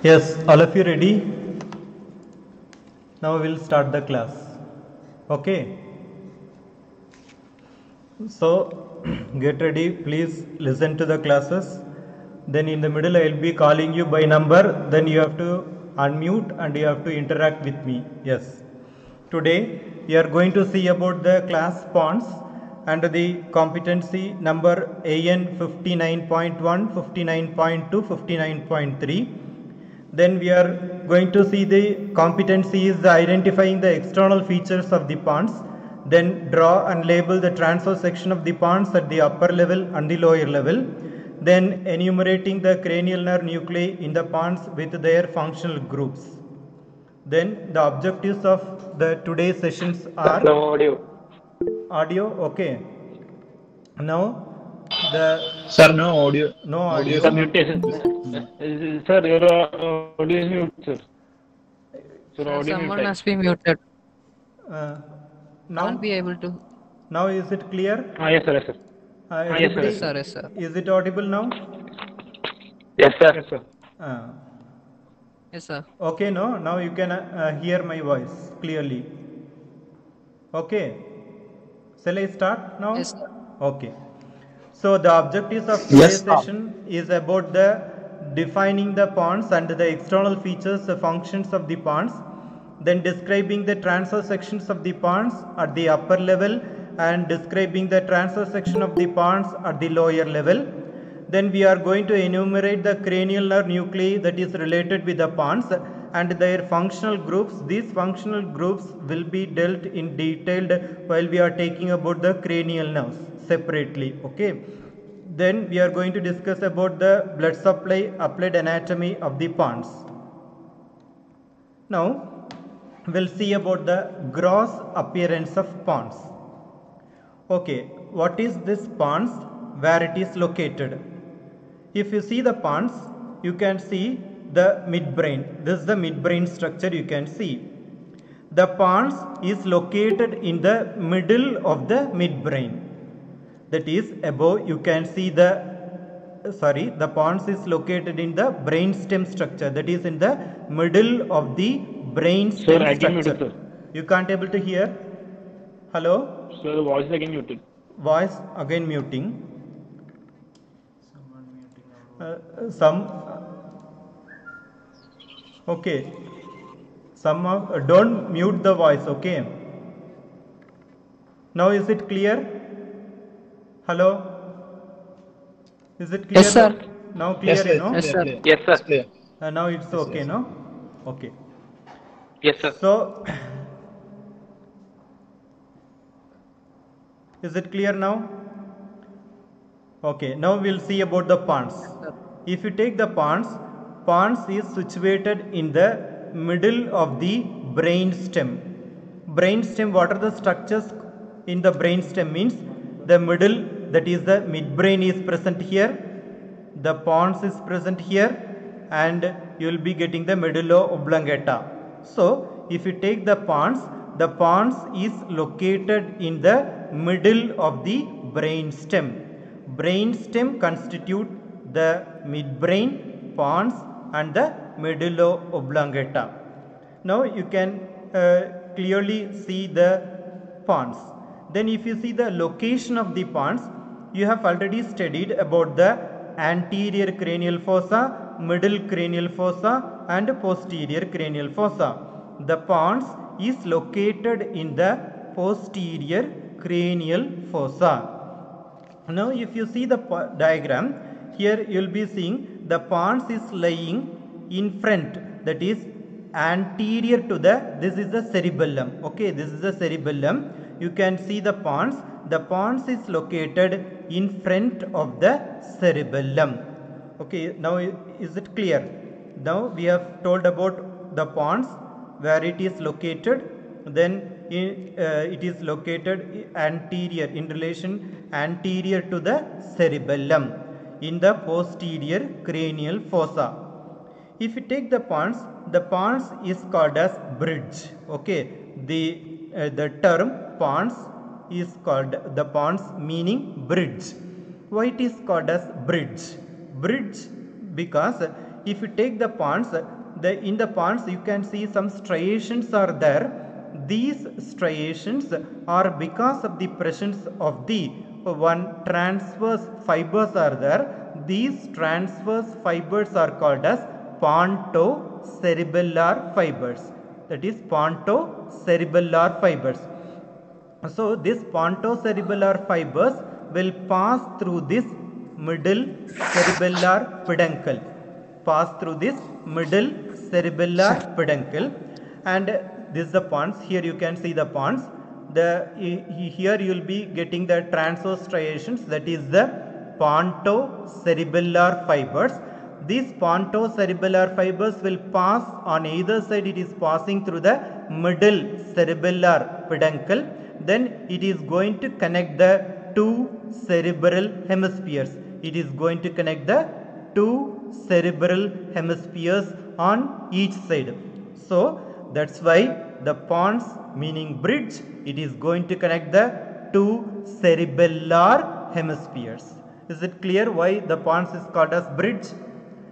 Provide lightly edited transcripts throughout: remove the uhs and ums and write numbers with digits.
Yes, all of you ready? Now we'll start the class. Okay. So get ready, please listen to the classes. Then in the middle I'll be calling you by number, then you have to unmute and you have to interact with me. Yes. Today we are going to see about the class pawns and the competency number AN 59.1, 59.2, 59.3. Then we are going to see the competency is identifying the external features of the pawns, then draw and label the transverse section of the pawns at the upper level and the lower level, then enumerating the cranial nerve nuclei in the pawns with their functional groups. Then the objectives of the today's sessions are No audio. audio. Okay. Now the Sir, no audio. no Audio audio. Sir, is mutation. Sir, your audio is mute, sir. Sir, Sir, audio someone mute. must be muted. Uh, Can't be now able to. now is it clear? Yes, sir. Yes, sir. Yes, sir. Everybody, Yes, sir. Yes, sir. is it audible now? Yes, sir. Yes, sir. Uh, Yes, sir. okay, no? Now you can hear my voice clearly. Okay. Shall I start now? Yes, sir. Okay. So the objectives of today's Yes, sir. session is about the defining the pawns and the external features, the functions of the pawns, then describing the transverse sections of the pawns at the upper level and describing the transverse section of the pawns at the lower level. Then we are going to enumerate the cranial nerve nuclei that is related with the pawns and their functional groups. These functional groups will be dealt in detailed while we are taking about the cranial nerves separately. Okay. Then we are going to discuss about the blood supply, applied anatomy of the pawns. Now we'll see about the gross appearance of pawns. Okay, what is this pawns? Where it is located? If you see the pawns, you can see the midbrain. This is the midbrain structure you can see. The pons is located in the middle of the midbrain. That is above you can see the pons is located in the brainstem structure. That is in the middle of the brainstem structure. Muted, sir. You can't able to hear? Hello? Sir, the voice is again muted. Voice again muting. Okay, don't mute the voice. Okay, now is it clear? Hello, is it clear? Yes, sir. Now clear, Yes, sir. no? Yes, sir. Yes, sir. Clear. Now it's okay, yes. no? Okay. Yes, sir. So is it clear now? Okay, now we'll see about the pons. If you take the pons is situated in the middle of the brainstem. Brainstem, what are the structures in the brainstem? Means the middle, that is the midbrain is present here, the pons is present here, and you will be getting the medulla oblongata. So if you take the pons is located in the middle of the brainstem. Brainstem constitute the midbrain, pons and the medulla oblongata. Now you can clearly see the pons. Then if you see the location of the pons, you have already studied about the anterior cranial fossa, middle cranial fossa and posterior cranial fossa. The pons is located in the posterior cranial fossa. Now if you see the diagram, here you will be seeing the pons is lying in front, that is anterior to this is the cerebellum. Okay, this is the cerebellum. You can see the pons is located in front of the cerebellum. Okay, now is it clear? Now we have told about the pons, where it is located. Then it is located anterior, in relation anterior to the cerebellum in the posterior cranial fossa. If you take the pons is called as bridge. Okay, the term pons is called the pons meaning bridge. Why it is called as bridge? Bridge because if you take the pons, in the pons you can see some striations are there. These striations are because of the presence of the one transverse fibers are there. These transverse fibers are called as pontocerebellar fibers. That is pontocerebellar fibers. So this pontocerebellar fibers will pass through this middle cerebellar peduncle. Pass through this middle cerebellar peduncle, and this is the pons. Here you can see the pons. Here you will be getting the transverse striations, that is the pontocerebellar fibers. These pontocerebellar fibers will pass on either side. It is passing through the middle cerebellar peduncle. Then it is going to connect the two cerebral hemispheres. It is going to connect the two cerebral hemispheres on each side. So that's why the pons, meaning bridge, it is going to connect the two cerebellar hemispheres. Is it clear why the pons is called as bridge?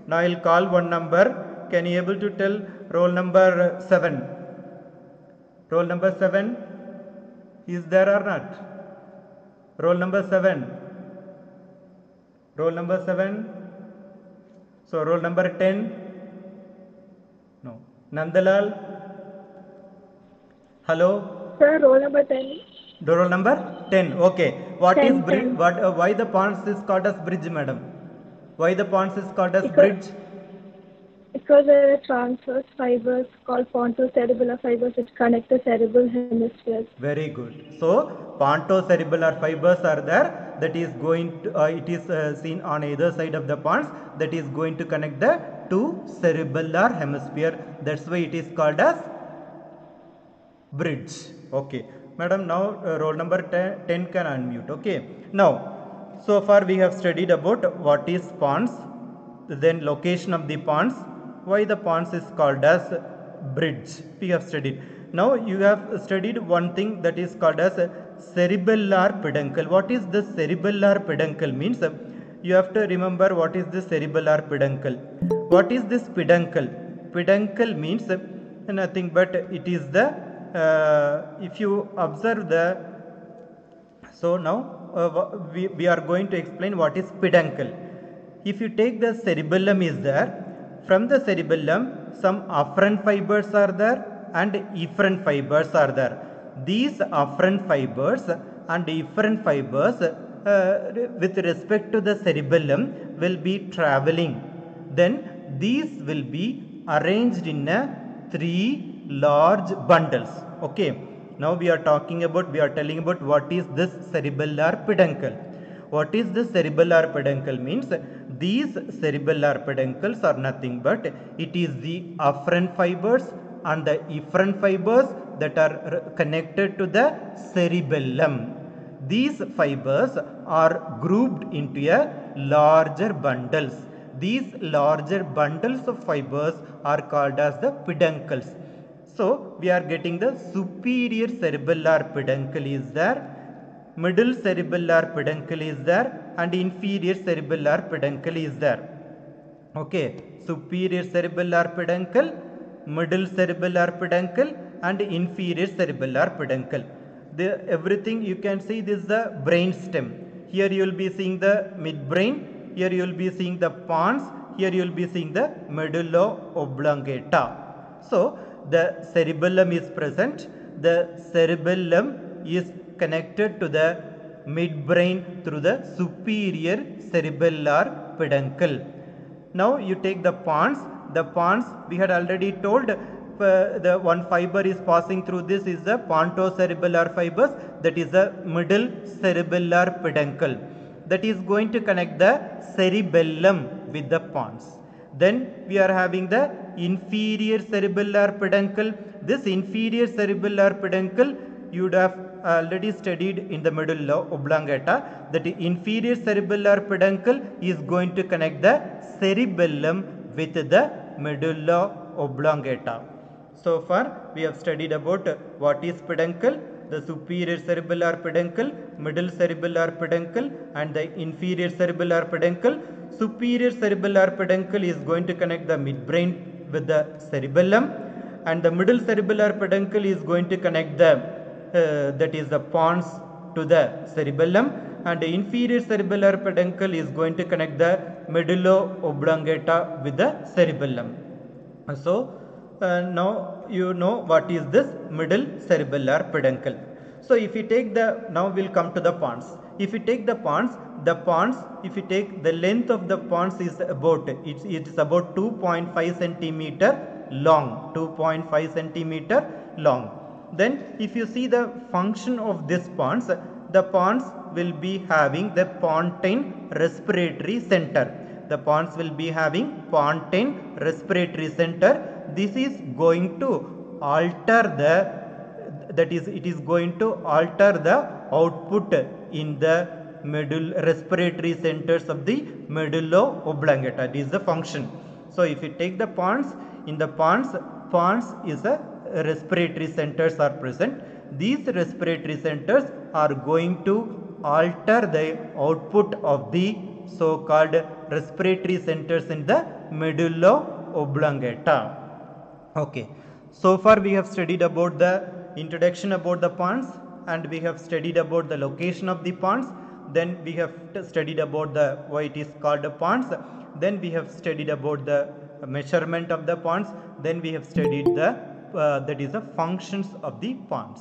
Now I will call one number. Can you able to tell roll number 7? Roll number 7 is there or not? Roll number 7. Roll number 7. So roll number 10. No. Nandalal. Hello. Sir, roll number 10. Roll number 10. Okay. What 10, is bridge? 10. Why the pons is called as bridge, madam? Why the pons is called as Because- bridge? Because there are transverse fibers called pontocerebellar fibers which connect the cerebral hemispheres. Very good. So pontocerebellar fibers are there. That is going to it is seen on either side of the pons. That is going to connect the two cerebellar hemisphere. That's why it is called as bridge. Okay, madam. Now roll number 10 can unmute. Okay. Now, so far we have studied about what is pons, then location of the pons, why the pons is called as bridge. We have studied. Now you have studied one thing that is called as cerebellar peduncle. What is the cerebellar peduncle means? You have to remember what is the cerebellar peduncle. What is this peduncle? Peduncle means nothing but it is the if you observe the, so now we are going to explain what is peduncle. If you take the cerebellum is there, from the cerebellum some afferent fibers are there and efferent fibers are there. These afferent fibers and efferent fibers with respect to the cerebellum will be traveling. Then these will be arranged in a 3 large bundles. Okay. Now we are telling about what is this cerebellar peduncle. What is this cerebellar peduncle means? These cerebellar peduncles are nothing but it is the afferent fibers and the efferent fibers that are connected to the cerebellum. These fibers are grouped into a larger bundles. These larger bundles of fibers are called as the peduncles. So we are getting the superior cerebellar peduncle is there, middle cerebellar peduncle is there, and inferior cerebellar peduncle is there. Okay, superior cerebellar peduncle, middle cerebellar peduncle, and inferior cerebellar peduncle. Everything you can see, this is the brain stem. Here you will be seeing the midbrain. Here you will be seeing the pons. Here you will be seeing the medulla oblongata. So the cerebellum is present. The cerebellum is connected to the midbrain through the superior cerebellar peduncle. Now you take the pons. The pons we had already told the one fiber is passing through this is the pontocerebellar fibers, that is the middle cerebellar peduncle, that is going to connect the cerebellum with the pons. Then we are having the inferior cerebellar peduncle. This inferior cerebellar peduncle you would have already studied in the medulla oblongata, that inferior cerebellar peduncle is going to connect the cerebellum with the medulla oblongata. So far we have studied about what is peduncle, the superior cerebellar peduncle, middle cerebellar peduncle and the inferior cerebellar peduncle. Superior cerebellar peduncle is going to connect the midbrain with the cerebellum, and the middle cerebellar peduncle is going to connect the that is the pons to the cerebellum, and the inferior cerebellar peduncle is going to connect the medulla oblongata with the cerebellum. So now you know what is this middle cerebellar peduncle. So if you take the, now we'll come to the pons. If you take the pons, if you take the length of the pons is about, it's about 2.5 centimeter long, 2.5 centimeter long. Then if you see the function of this pons, the pons will be having the pontine respiratory center. The pons will be having pontine respiratory center. This is going to alter the, that is, it is going to alter the output in the respiratory centers of the medulla oblongata. This is the function. So if you take the pons, in the pons is a respiratory centers are present. These respiratory centers are going to alter the output of the so-called respiratory centers in the medulla oblongata. Okay, so far we have studied about the introduction about the pons, and we have studied about the location of the pons. Then we have studied about the why it is called a pons. Then we have studied about the measurement of the pons. Then we have studied the that is the functions of the pons.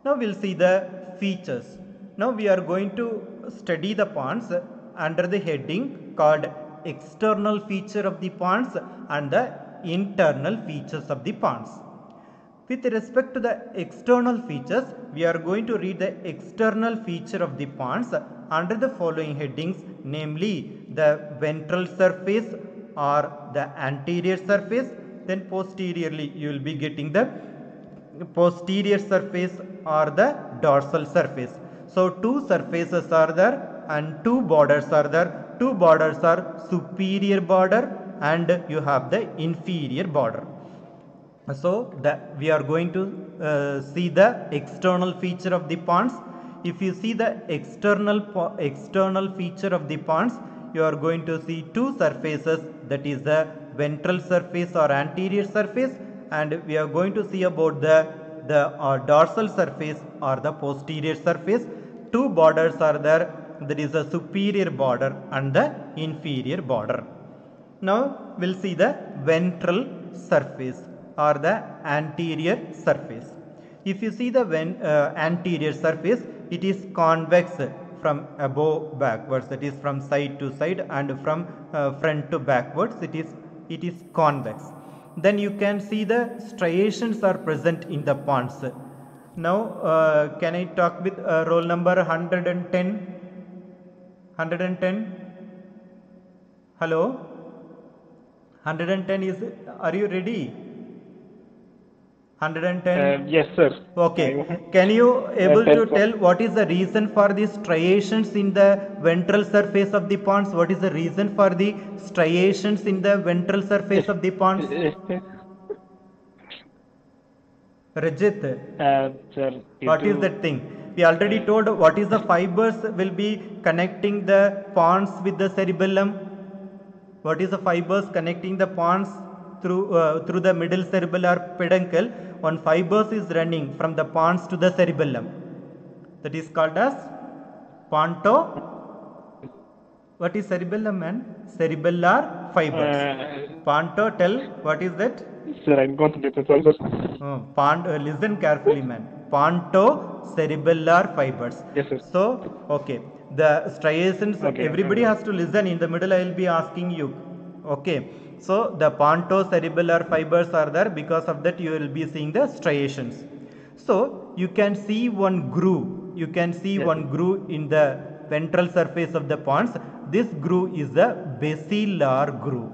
Now we'll see the features. Now we are going to study the pons under the heading called external feature of the pons and the internal features of the pons. With respect to the external features, we are going to read the external feature of the pons under the following headings, namely the ventral surface or the anterior surface. Then posteriorly you will be getting the posterior surface or the dorsal surface. So two surfaces are there and two borders are there. Two borders are superior border and you have the inferior border. So we are going to see the external feature of the pons. If you see the external feature of the pons, you are going to see two surfaces, that is the ventral surface or anterior surface, and we are going to see about the dorsal surface or the posterior surface. Two borders are there, that is the superior border and the inferior border. Now we'll see the ventral surface or the anterior surface. If you see the anterior surface, it is convex from above backwards, that is from side to side, and from front to backwards it is convex. Then you can see the striations are present in the pons. Now can I talk with roll number 110? 110? Hello? 110 is, are you ready? 110? Yes, sir. Okay. Can you able to tell what is the reason for the striations in the ventral surface of the pons? What is the reason for the striations in the ventral surface of the pons? Rajit, Sir, what is that thing? We already told what is the fibers will be connecting the pons with the cerebellum. What is the fibers connecting the pons through the middle cerebellar peduncle? One fibers is running from the pons to the cerebellum. That is called as ponto. What is cerebellum, man? Cerebellar fibers. Ponto, tell what is that? Sir, I'm going to get it. Sorry, sir. Listen carefully, man. Pontocerebellar fibers. Yes, sir. So, okay. The striations, Okay, everybody has to listen. In the middle, I will be asking you. Okay. So, the pontocerebellar fibers are there. Because of that, you will be seeing the striations. So, you can see one groove. You can see one groove in the ventral surface of the pons. This groove is the basilar groove.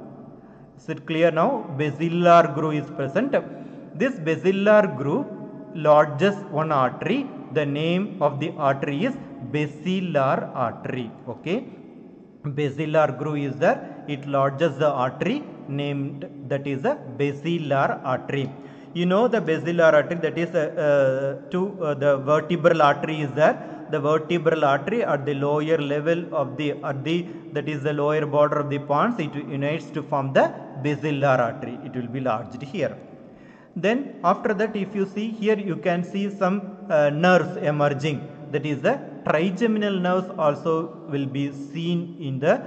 Is it clear now? Basilar groove is present. This basilar groove lodges one artery. The name of the artery is basilar artery. Okay. Basilar groove is there. It lodges the artery named, that is a basilar artery. You know the basilar artery, that is the vertebral artery is there. The vertebral artery at the lower level of that is the lower border of the pons, it unites to form the basilar artery. It will be lodged here. Then after that, if you see here, you can see some nerves emerging, that is the trigeminal nerves also will be seen in the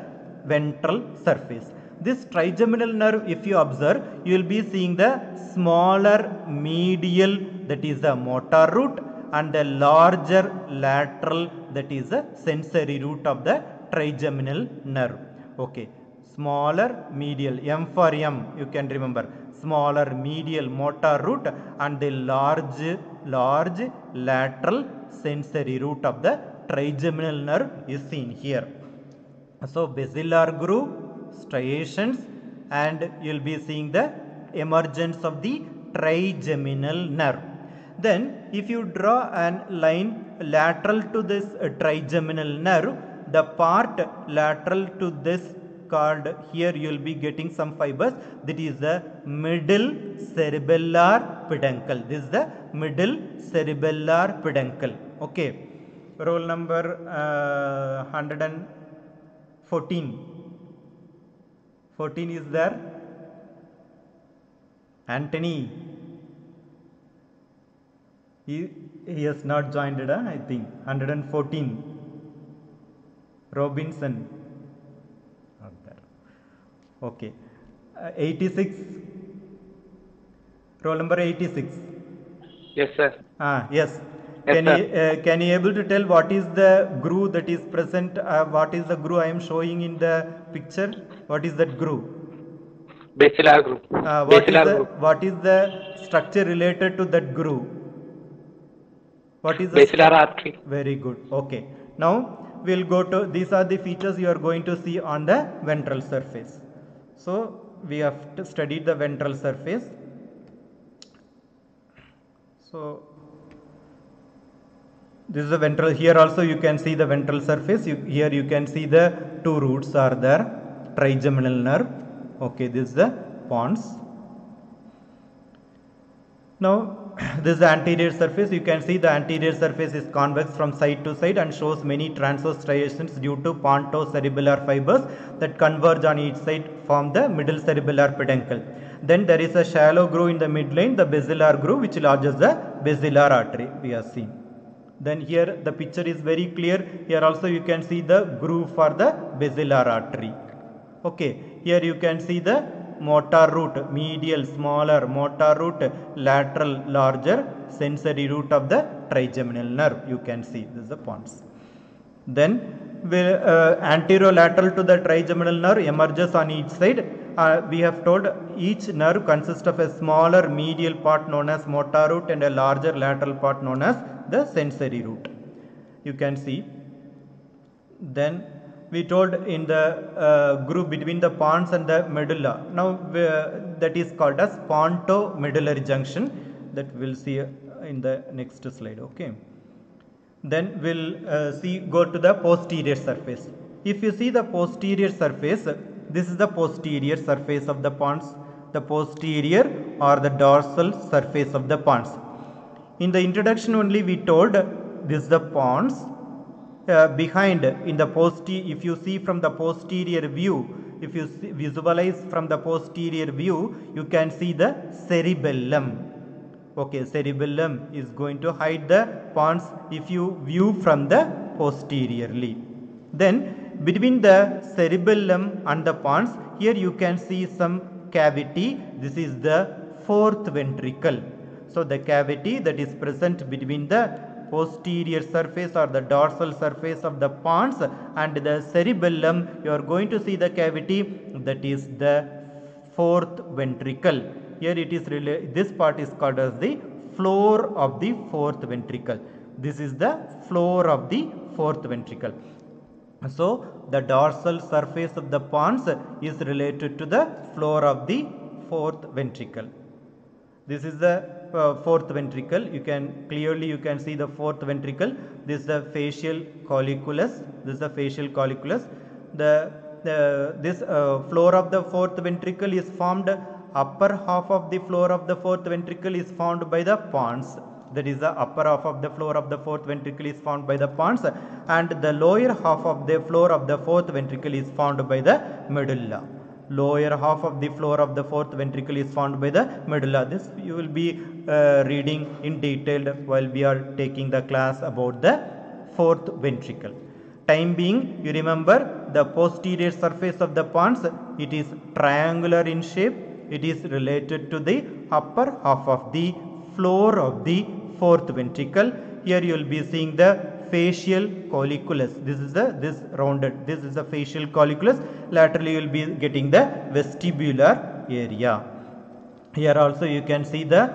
ventral surface. This trigeminal nerve, if you observe, you will be seeing the smaller medial, that is the motor root, and the larger lateral, that is the sensory root of the trigeminal nerve. Okay, smaller medial, M for M, you can remember, smaller medial motor root and the large lateral sensory root of the trigeminal nerve is seen here. So basilar groove, striations, and you will be seeing the emergence of the trigeminal nerve. Then if you draw a line lateral to this trigeminal nerve, the part lateral to this called, here you will be getting some fibers, that is the middle cerebellar peduncle. This is the middle cerebellar peduncle. Okay, roll number 114. 14 is there. Anthony, he has not joined it, I think. 114. Robinson. Not there. Okay. 86. Roll number 86. Yes, sir. Yes. Yes, Can you able to tell what is the groove that is present? What is the groove I am showing in the picture? What is that groove? Basilar groove. What is the structure related to that groove? What is the basilar artery? Very good. Okay. Now we'll go to, these are the features you are going to see on the ventral surface. So we have to study the ventral surface. So this is the ventral. Here also you can see the ventral surface. Here you can see the two roots are there. Trigeminal nerve. Okay, this is the pons. Now this is the anterior surface. You can see the anterior surface is convex from side to side and shows many transverse striations due to pontocerebellar fibers that converge on each side form the middle cerebellar peduncle. Then there is a shallow groove in the midline, the basilar groove, which lodges the basilar artery. We have seen. Then here the picture is very clear. Here also you can see the groove for the basilar artery. Okay, here you can see the motor root, medial smaller motor root, lateral larger sensory root of the trigeminal nerve. You can see this is the pons. Then anterolateral to the trigeminal nerve emerges on each side. We have told each nerve consists of a smaller medial part known as motor root and a larger lateral part known as the sensory root. You can see. Then we told in the groove between the pons and the medulla. Now that is called as pontomedullary junction, that we'll see in the next slide. Okay. Then we'll go to the posterior surface. If you see the posterior surface, this is the posterior surface of the pons, the posterior or the dorsal surface of the pons. In the introduction only we told this is the pons. Behind in the if you see from the posterior view, if you visualize from the posterior view, you can see the cerebellum. Okay, cerebellum is going to hide the pons if you view from the posteriorly. Then between the cerebellum and the pons, here you can see some cavity. This is the fourth ventricle. So the cavity that is present between the posterior surface or the dorsal surface of the pons and the cerebellum, you are going to see the cavity that is the fourth ventricle. Here it is this part is called as the floor of the fourth ventricle. This is the floor of the fourth ventricle. So the dorsal surface of the pons is related to the floor of the fourth ventricle. This is the fourth ventricle. You can see the fourth ventricle. This is the facial colliculus. This is the facial colliculus. This floor of the fourth ventricle is formed upper half of the floor of the fourth ventricle is formed by the pons. That is, the upper half of the floor of the fourth ventricle is formed by the pons, and the lower half of the floor of the fourth ventricle is formed by the medulla. Lower half of the floor of the fourth ventricle is formed by the medulla. This you will be reading in detail while we are taking the class about the fourth ventricle. Time being, you remember the posterior surface of the pons, it is triangular in shape. It is related to the upper half of the floor of the fourth ventricle. Here you will be seeing the facial colliculus. This is the facial colliculus. Laterally you will be getting the vestibular area. Here also you can see the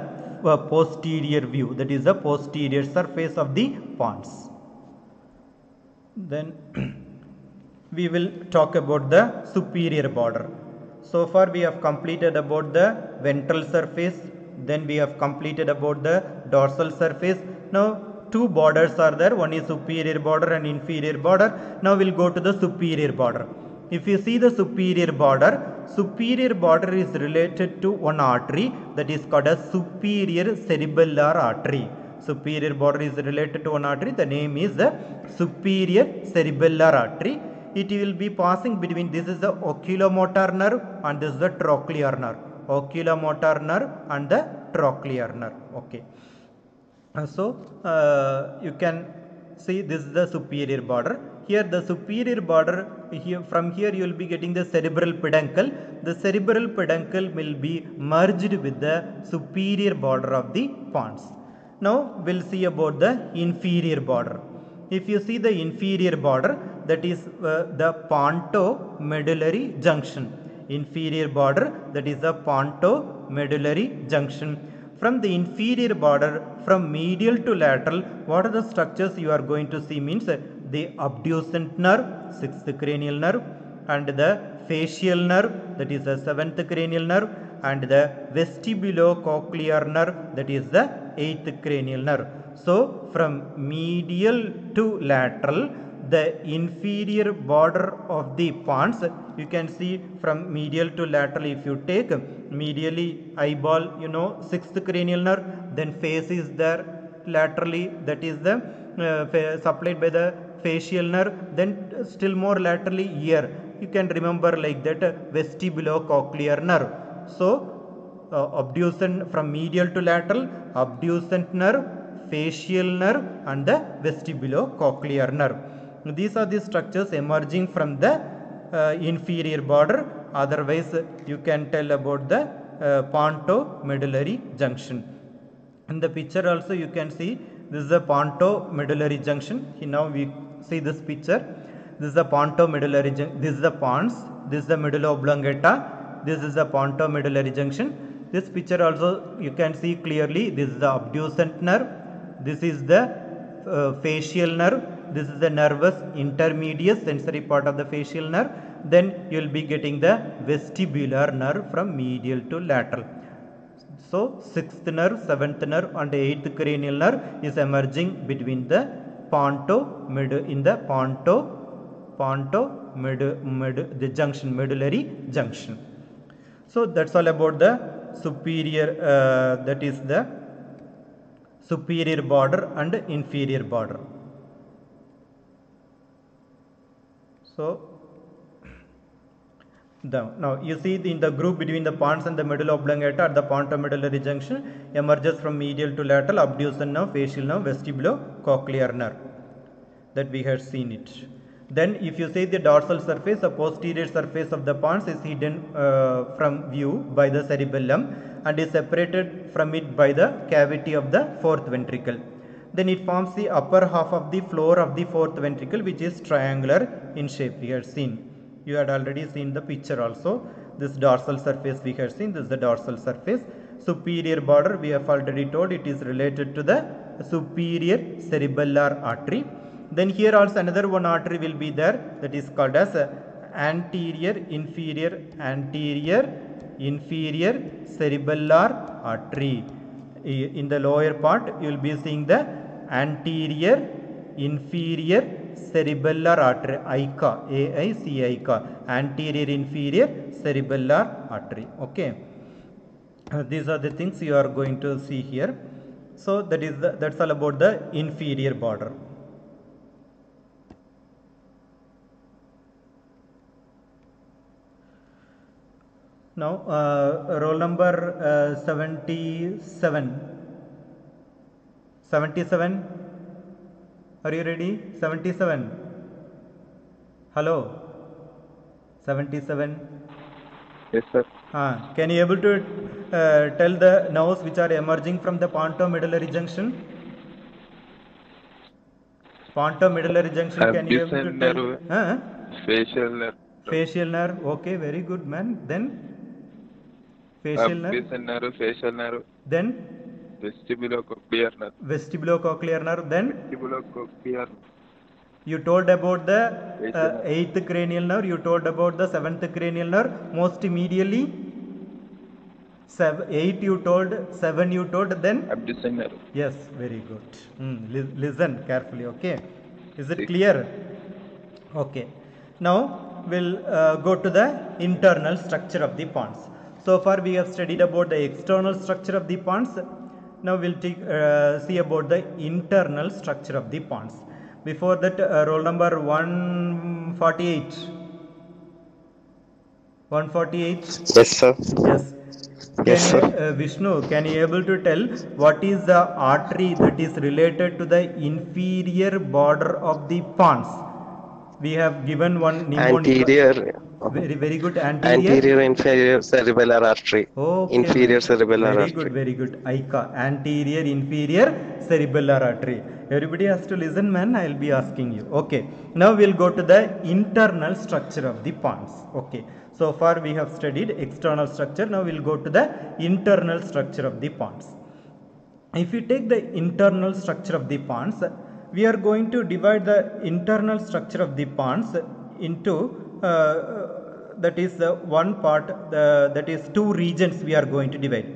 posterior view, that is the posterior surface of the pons. Then we will talk about the superior border. So far we have completed about the ventral surface, then we have completed about the dorsal surface. Now two borders are there, one is superior border and inferior border. Now we will go to the superior border. If you see the superior border is related to one artery that is called as superior cerebellar artery. Superior border is related to one artery, the name is the superior cerebellar artery. It will be passing between, this is the oculomotor nerve and this is the trochlear nerve. Oculomotor nerve and the trochlear nerve. Okay. So you can see this is the superior border. Here the superior border, from here you will be getting the cerebral peduncle. The cerebral peduncle will be merged with the superior border of the pons. Now we will see about the inferior border. If you see the inferior border, that is the pontomedullary junction. Inferior border, that is the pontomedullary junction. From the inferior border, from medial to lateral, what are the structures you are going to see means the abducent nerve, 6th cranial nerve, and the facial nerve, that is the 7th cranial nerve, and the vestibulocochlear nerve, that is the 8th cranial nerve. So from medial to lateral, the inferior border of the pons, you can see from medial to lateral. If you take medially eyeball, 6th cranial nerve, then face is there laterally, that is the supplied by the facial nerve, then still more laterally ear. You can remember like that vestibulocochlear nerve. So abducent from medial to lateral, abducent nerve, facial nerve and the vestibulocochlear nerve. These are the structures emerging from the inferior border. Otherwise you can tell about the pontomedullary junction. In the picture also you can see this is the pontomedullary junction. Now we see this picture. This is the pontomedullary junction. This is the pons. This is the medulla oblongata. This is the pontomedullary junction. This picture also you can see clearly. This is the abducent nerve. This is the facial nerve. This is the nervus intermedius, sensory part of the facial nerve. Then you will be getting the vestibular nerve from medial to lateral. So 6th nerve, 7th nerve and 8th cranial nerve is emerging between the the junction, medullary junction. So that's all about the superior, that is the superior border and inferior border. So now you see in the group between the pons and the medulla oblongata at the pontomedullary junction emerges from medial to lateral, abducent nerve, facial nerve, vestibulocochlear nerve, that we have seen it. Then if you say the dorsal surface, the posterior surface of the pons is hidden from view by the cerebellum and is separated from it by the cavity of the fourth ventricle. Then it forms the upper half of the floor of the fourth ventricle, which is triangular in shape. We have seen. You had already seen the picture also. This dorsal surface we have seen. This is the dorsal surface. Superior border we have already told it is related to the superior cerebellar artery. Then here also another one artery will be there, that is called as anterior inferior cerebellar artery. In the lower part you will be seeing the anterior inferior cerebellar artery, AICA, anterior inferior cerebellar artery. Okay. These are the things you are going to see here. So that's all about the inferior border. Now roll number 77. 77, are you ready? 77, hello, 77. Yes, sir. Can you able to tell the nerves which are emerging from the pontomedullary junction? Pontomedullary junction, can you able to tell? Nerve, facial nerve. Facial nerve, okay, very good, man. Then facial nerve, facial nerve. Then vestibulocochlear nerve. Vestibulocochlear nerve. Then Vestibulocochlear. You told about the 8th cranial nerve. You told about the 7th cranial nerve. Most immediately, 8 you told, 7 you told, then abducens nerve. Yes, very good. Listen carefully. Okay, is it clear? Okay. Now we'll go to the internal structure of the pons. So far we have studied about the external structure of the pons. Now we'll see about the internal structure of the pons. Before that, roll number 148. 148. Yes, sir. Yes. Yes, sir. Vishnu, can you able to tell what is the artery that is related to the inferior border of the pons? We have given one mnemonic. Anterior. Very good. Anterior inferior cerebellar artery. Okay. Inferior cerebellar Very artery. good, very good. ICA, anterior inferior cerebellar artery. Everybody has to listen, man. I'll be asking you. Okay. Now we'll go to the internal structure of the pons. Okay. So far we have studied external structure. Now we'll go to the internal structure of the pons. If you take the internal structure of the pons, we are going to divide the internal structure of the pons into that is one part, that is two regions we are going to divide.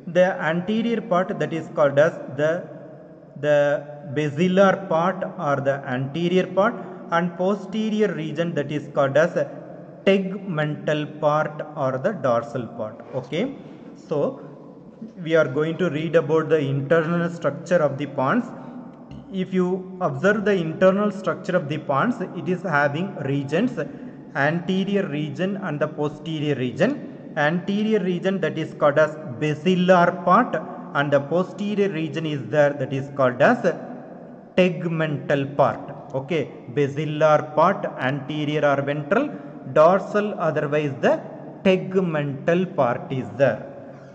The anterior part, that is called as the basilar part or the anterior part, and posterior region, that is called as tegmental part or the dorsal part. Okay, so we are going to read about the internal structure of the pons. If you observe the internal structure of the pons, it is having regions, anterior region and the posterior region. Anterior region, that is called as basilar part, and the posterior region is there, that is called as tegmental part. Okay, basilar part, anterior or ventral, dorsal otherwise the tegmental part is there.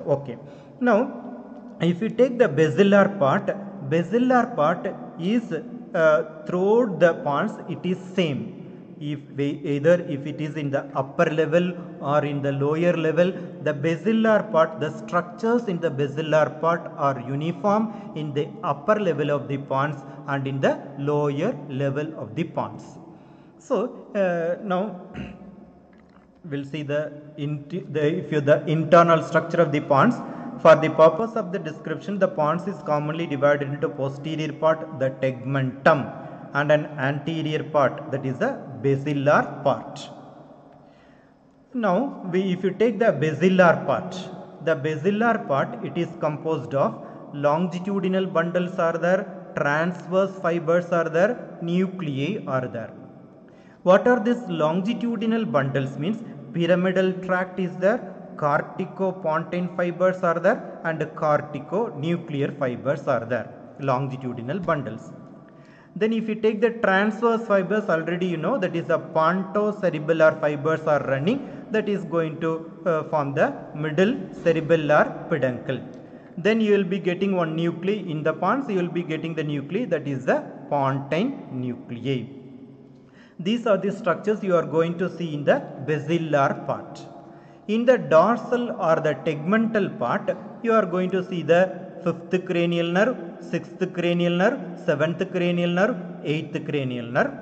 Okay, now if you take the basilar part is throughout the pons it is same. Either if it is in the upper level or in the lower level, the basilar part, the structures in the basilar part are uniform in the upper level of the pons and in the lower level of the pons. So now we'll see the internal structure of the pons. For the purpose of the description, the pons is commonly divided into posterior part, the tegmentum, and an anterior part, that is the basilar part. Now if you take the basilar part, it is composed of longitudinal bundles are there, transverse fibers are there, nuclei are there. What are these longitudinal bundles? Means pyramidal tract is there, corticopontine fibers are there, and corticonuclear fibers are there, longitudinal bundles. Then if you take the transverse fibers, already you know that is the pontocerebellar fibers are running, that is going to form the middle cerebellar peduncle. Then you will be getting one nuclei in the pons, you will be getting the nuclei, that is the pontine nuclei. These are the structures you are going to see in the basilar part. In the dorsal or the tegmental part, you are going to see the 5th cranial nerve, 6th cranial nerve, 7th cranial nerve, 8th cranial nerve,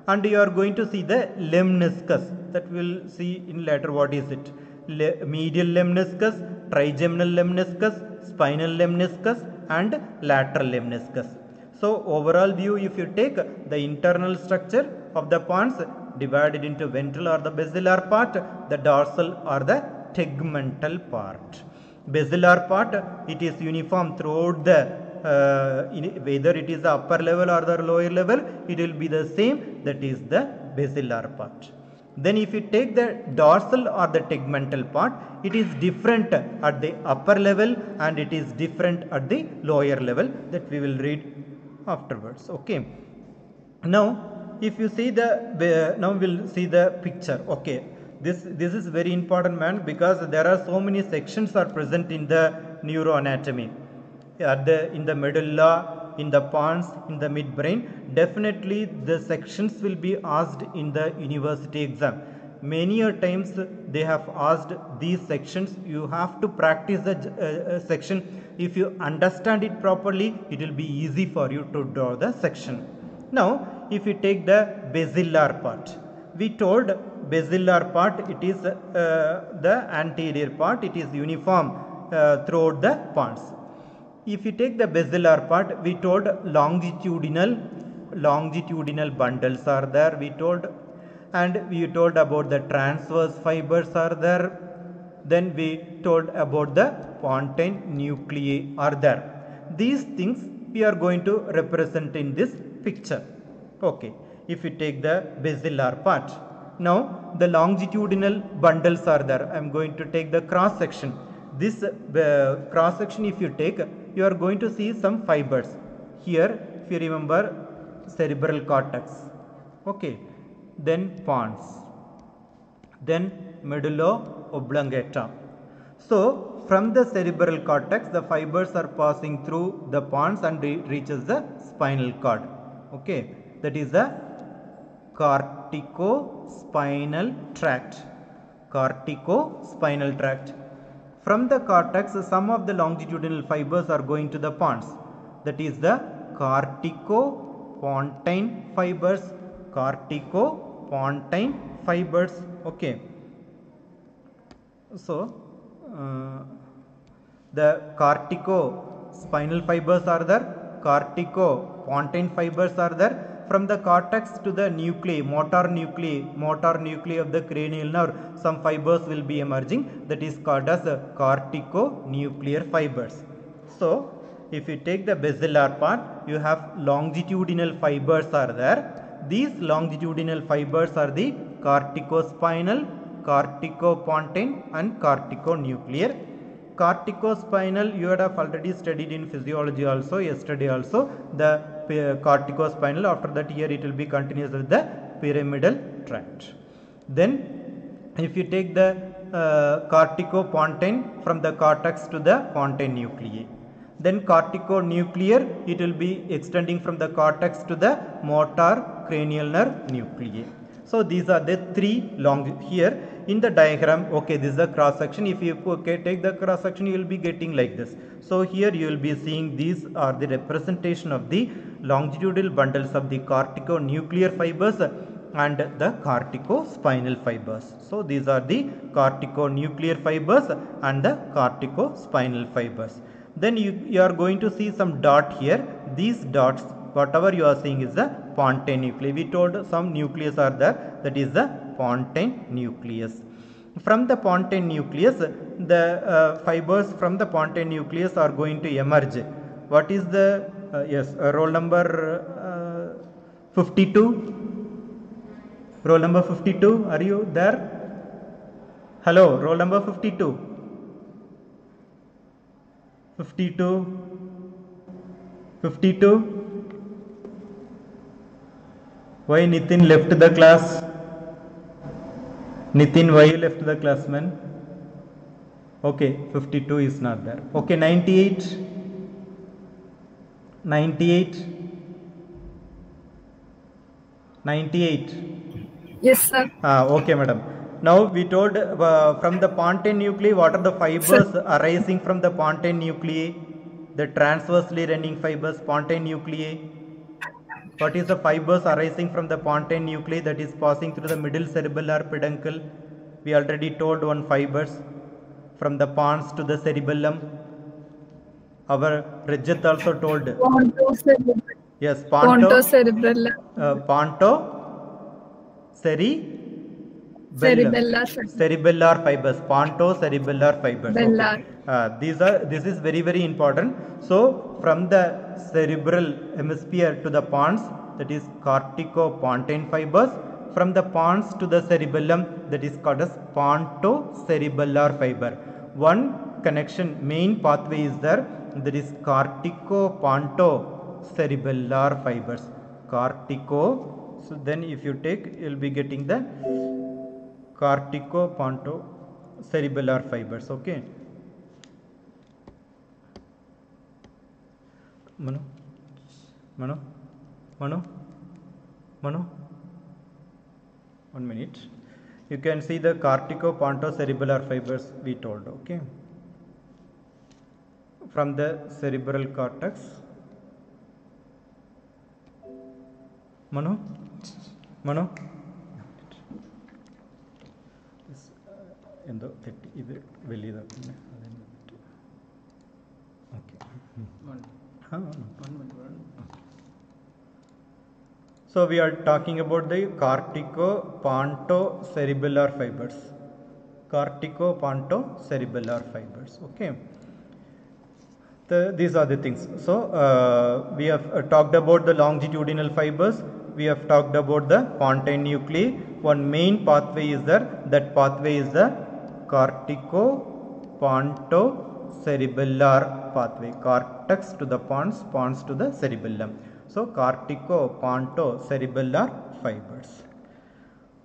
and you are going to see the lemniscus, that we will see in later what is it. Medial lemniscus, trigeminal lemniscus, spinal lemniscus, and lateral lemniscus. So overall view, if you take the internal structure of the pons divided into ventral or the basilar part, the dorsal or the tegmental part. Basilar part, it is uniform throughout the whether it is the upper level or the lower level, it will be the same, that is the basilar part. Then if you take the dorsal or the tegmental part, it is different at the upper level and it is different at the lower level, that we will read afterwards. Okay. Now if you see the now we'll see the picture. Okay, this is very important, man, because there are so many sections are present in the neuroanatomy, in the medulla, in the pons, in the midbrain. Definitely the sections will be asked in the university exam. Many a times they have asked these sections. You have to practice the section. If you understand it properly, it will be easy for you to draw the section. Now if you take the basilar part, we told basilar part, it is the anterior part, it is uniform throughout the pons. If you take the basilar part, we told longitudinal bundles are there, we told, and we told about the transverse fibers are there. Then we told about the pontine nuclei are there. These things we are going to represent in this picture. Okay, if you take the basilar part, now the longitudinal bundles are there. I am going to take the cross section. This cross section, if you take, you are going to see some fibers here. If you remember, cerebral cortex, okay, then pons, then medulla oblongata. So from the cerebral cortex, the fibers are passing through the pons and reaches the spinal cord. Okay, that is the corticospinal tract. From the cortex, some of the longitudinal fibers are going to the pons, that is the corticopontine fibers. Okay, so the corticospinal fibers are there, corticopontine fibers are there. From the cortex to the nuclei, motor nuclei of the cranial nerve, some fibers will be emerging, that is called as corticonuclear fibers. So if you take the basilar part, you have longitudinal fibers are there. These longitudinal fibers are the corticospinal, corticopontine and corticonuclear. Corticospinal, you would have already studied in physiology also, yesterday also, the corticospinal. After that, here it will be continuous with the pyramidal tract. Then if you take the corticopontine, from the cortex to the pontine nuclei. Then corticonuclear, it will be extending from the cortex to the motor cranial nerve nuclei. So these are the three here in the diagram. Okay, this is the cross section. If you take the cross section, you will be getting like this. So here you will be seeing these are the representation of the longitudinal bundles of the corticonuclear fibers and the corticospinal fibers. So these are the corticonuclear fibers and the corticospinal fibers. Then you are going to see some dot here. These dots, whatever you are seeing, is the pontine nuclei. We told some nucleus are there, that is the pontine nucleus. From the pontine nucleus, the fibers from the pontine nucleus are going to emerge. What is the roll number 52? Roll number 52, are you there? Hello, roll number 52. 52. Why Nitin left the class? Nitin, why you left the class, man? Okay, 52 is not there. Okay, 98. Yes, sir. Okay, madam. Now we told from the pontine nuclei, what are the fibers arising from the pontine nuclei? The transversely running fibers, pontine nuclei. What is the fibers arising from the pontine nuclei that is passing through the middle cerebellar peduncle? We already told one fibers from the pons to the cerebellum. Our Rajat also told. Pontocerebellar. Yes, Pontocerebellar. Cerebellar fibers. Cerebellar fibers, pontocerebellar fibers. Bellar. Okay. This is very, very important. So from the cerebral hemisphere to the pons, that is corticopontine fibers. From the pons to the cerebellum, that is called as pontocerebellar fiber. One connection, main pathway is there, that is corticopontocerebellar fibers. So then if you take, you will be getting the corticopontocerebellar fibers. Okay. Manu. One minute. You can see the corticopontocerebellar fibers we told. Okay. From the cerebral cortex. Manu. എന്തോ തെറ്റി ഇത് വലിയതാക്കുന്നു okay So we are talking about the corticopontocerebellar fibers. Okay. These are the things. So we have talked about the longitudinal fibers. We have talked about the pontine nuclei. One main pathway is there. That pathway is the corticopontocerebellar pathway. Cortex to the pons to the cerebellum. So corticopontocerebellar fibers.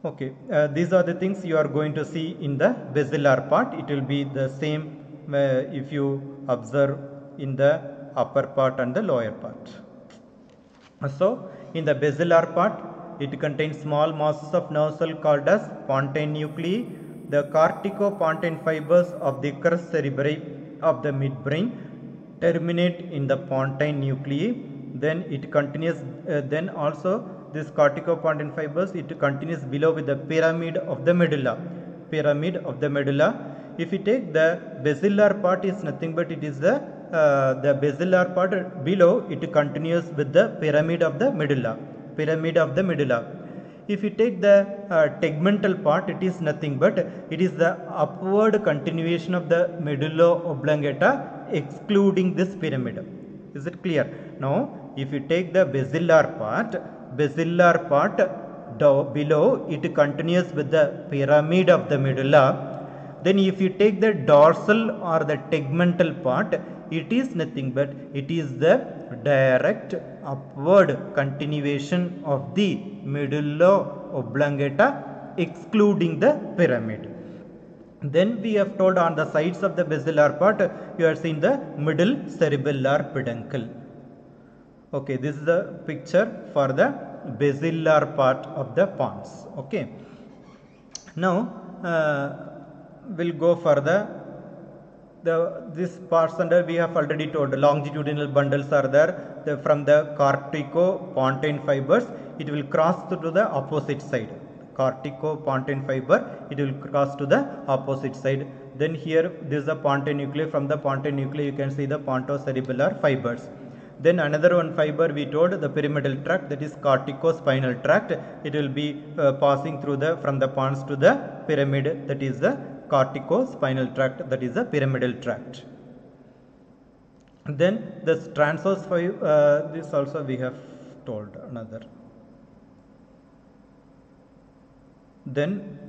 Okay, these are the things you are going to see in the basilar part. It will be the same if you observe in the upper part and the lower part. So in the basilar part, it contains small masses of nerve cell called as pontine nuclei. The corticopontine fibers of the crus cerebri of the midbrain terminate in the pontine nuclei. Then it continues. Then also this corticopontine fibers, it continues below with the pyramid of the medulla. If you take the basilar part, is nothing but it is the basilar part below. It continues with the pyramid of the medulla. If you take the tegmental part, it is nothing but it is the upward continuation of the medulla oblongata, excluding this pyramid. Is it clear? Now if you take the basilar part below, it continues with the pyramid of the medulla. Then if you take the dorsal or the tegmental part, it is nothing but it is the direct upward continuation of the medulla oblongata, excluding the pyramid. Then we have told on the sides of the basilar part, you are seeing the middle cerebellar peduncle. Okay, this is the picture for the basilar part of the pons. Okay. Now we'll go further. This parts under we have already told, longitudinal bundles are there. From the corticopontine fibers, it will cross to the opposite side. Corticopontine fiber, it will cross to the opposite side. Then here this is the pontine nuclei. From the pontine nuclei you can see the pontocerebellar fibers. Then another one fiber we told, the pyramidal tract, that is corticospinal tract. It will be passing through the from the pons to the pyramid, that is the corticospinal tract, that is the pyramidal tract. Then the transverse fiber, this also we have told another. Then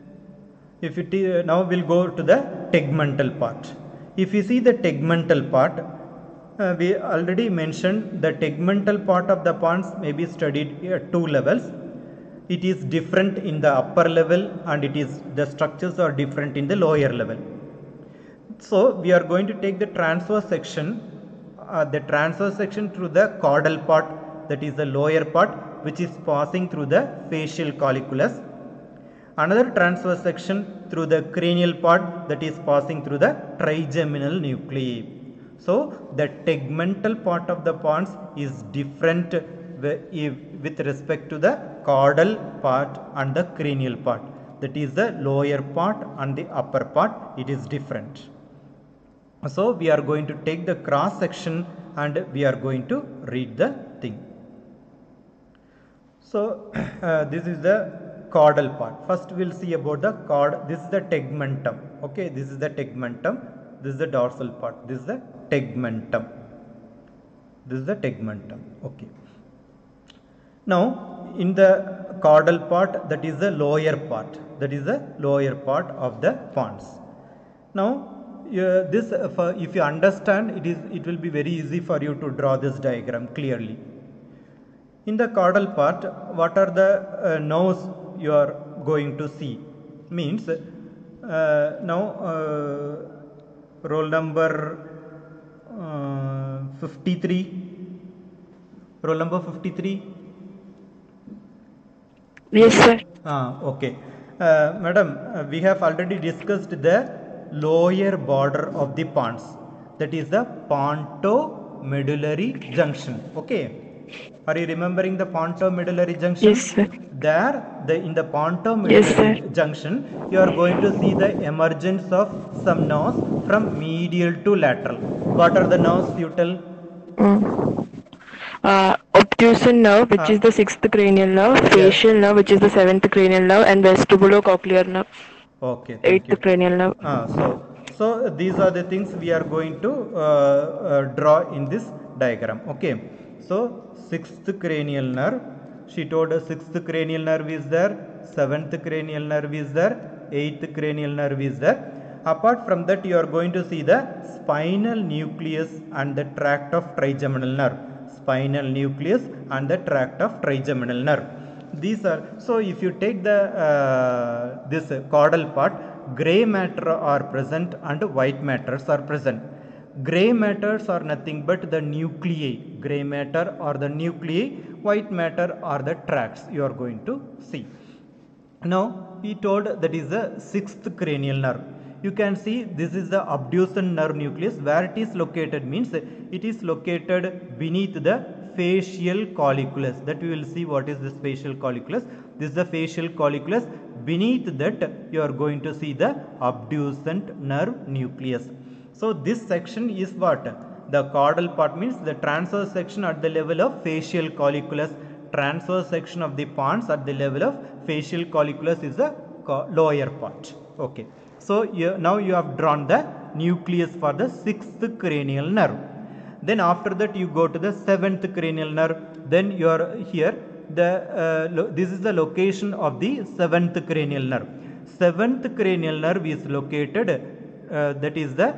if it now we'll go to the tegmental part. If you see the tegmental part, we already mentioned the tegmental part of the pons may be studied at two levels. It is different in the upper level and it is the structures are different in the lower level. So we are going to take the transverse section through the caudal part, that is the lower part, which is passing through the facial colliculus. Another transverse section through the cranial part, that is passing through the trigeminal nuclei. So the tegmental part of the pons is different with respect to the caudal part and the cranial part. That is the lower part and the upper part, it is different. So we are going to take the cross section and we are going to read the thing. So this is the caudal part. First we'll see about the cord. This is the tegmentum. Okay, this is the tegmentum. This is the dorsal part. This is the tegmentum. This is the tegmentum. Okay. Now in the caudal part, that is the lower part. That is the lower part of the pons. Now this if you understand, it will be very easy for you to draw this diagram clearly. In the caudal part, what are the nerves you are going to see? Means now roll number 53. Roll number 53. Yes, sir. Okay. Madam, we have already discussed the lower border of the pons. That is the pontomedullary junction. Okay. Are you remembering the pontomedullary junction? Yes, sir. There, in the pontomedullary Yes, junction, you are going to see the emergence of some nerves from medial to lateral. What are the nerves, you tell? Obtrusion nerve, which is the 6th cranial nerve, facial nerve, which is the 7th cranial nerve, and vestibulocochlear nerve. Okay, thank 8th cranial nerve. So these are the things we are going to draw in this diagram. Okay. So 6th cranial nerve, she told us 6th cranial nerve is there, 7th cranial nerve is there, 8th cranial nerve is there. Apart from that, you are going to see the spinal nucleus and the tract of trigeminal nerve. Spinal nucleus and the tract of trigeminal nerve. These are, so if you take the this caudal part, gray matter are present and white matters are present. Gray matters are nothing but the nuclei. Gray matter are the nuclei, white matter are the tracts you are going to see. Now he told that is the 6th cranial nerve. You can see this is the abducens nerve nucleus. Where it is located means it is located beneath the facial colliculus. That we will see what is this facial colliculus. This is the facial colliculus. Beneath that you are going to see the abducens nerve nucleus. So this section is what? The caudal part means the transverse section at the level of facial colliculus. Transverse section of the pons at the level of facial colliculus is the lower part. Okay. So now you have drawn the nucleus for the 6th cranial nerve. Then after that you go to the 7th cranial nerve. Then you are here. This is the location of the 7th cranial nerve. 7th cranial nerve is located. That is the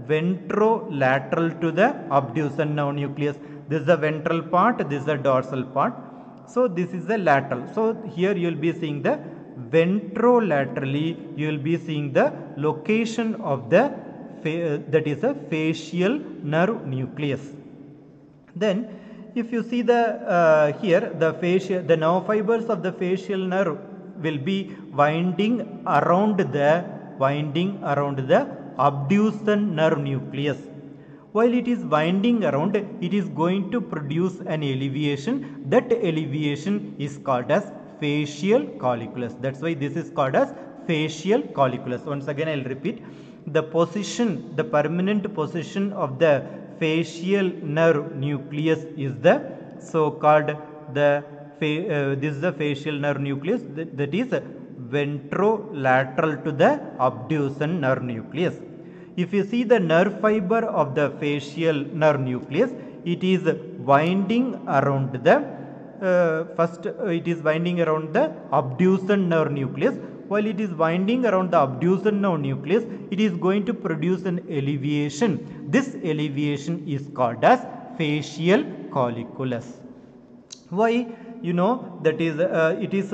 ventrolateral to the abducens nerve nucleus. This is the ventral part. This is the dorsal part. So this is the lateral. So here you will be seeing the ventrolaterally you will be seeing the location of the that is a facial nerve nucleus. Then if you see the here the nerve fibers of the facial nerve will be winding around the abducens nerve nucleus. While it is winding around, it is going to produce an elevation. That elevation is called as facial colliculus. That's why this is called as facial colliculus. Once again I will repeat, the permanent position of the facial nerve nucleus is the so called this is the facial nerve nucleus, that is ventrolateral to the abducens nerve nucleus. If you see the nerve fiber of the facial nerve nucleus, it is winding around the it is winding around the abducens nerve nucleus. While it is winding around the abducens nerve nucleus, it is going to produce an elevation. This elevation is called as facial colliculus. Why? You know that is it is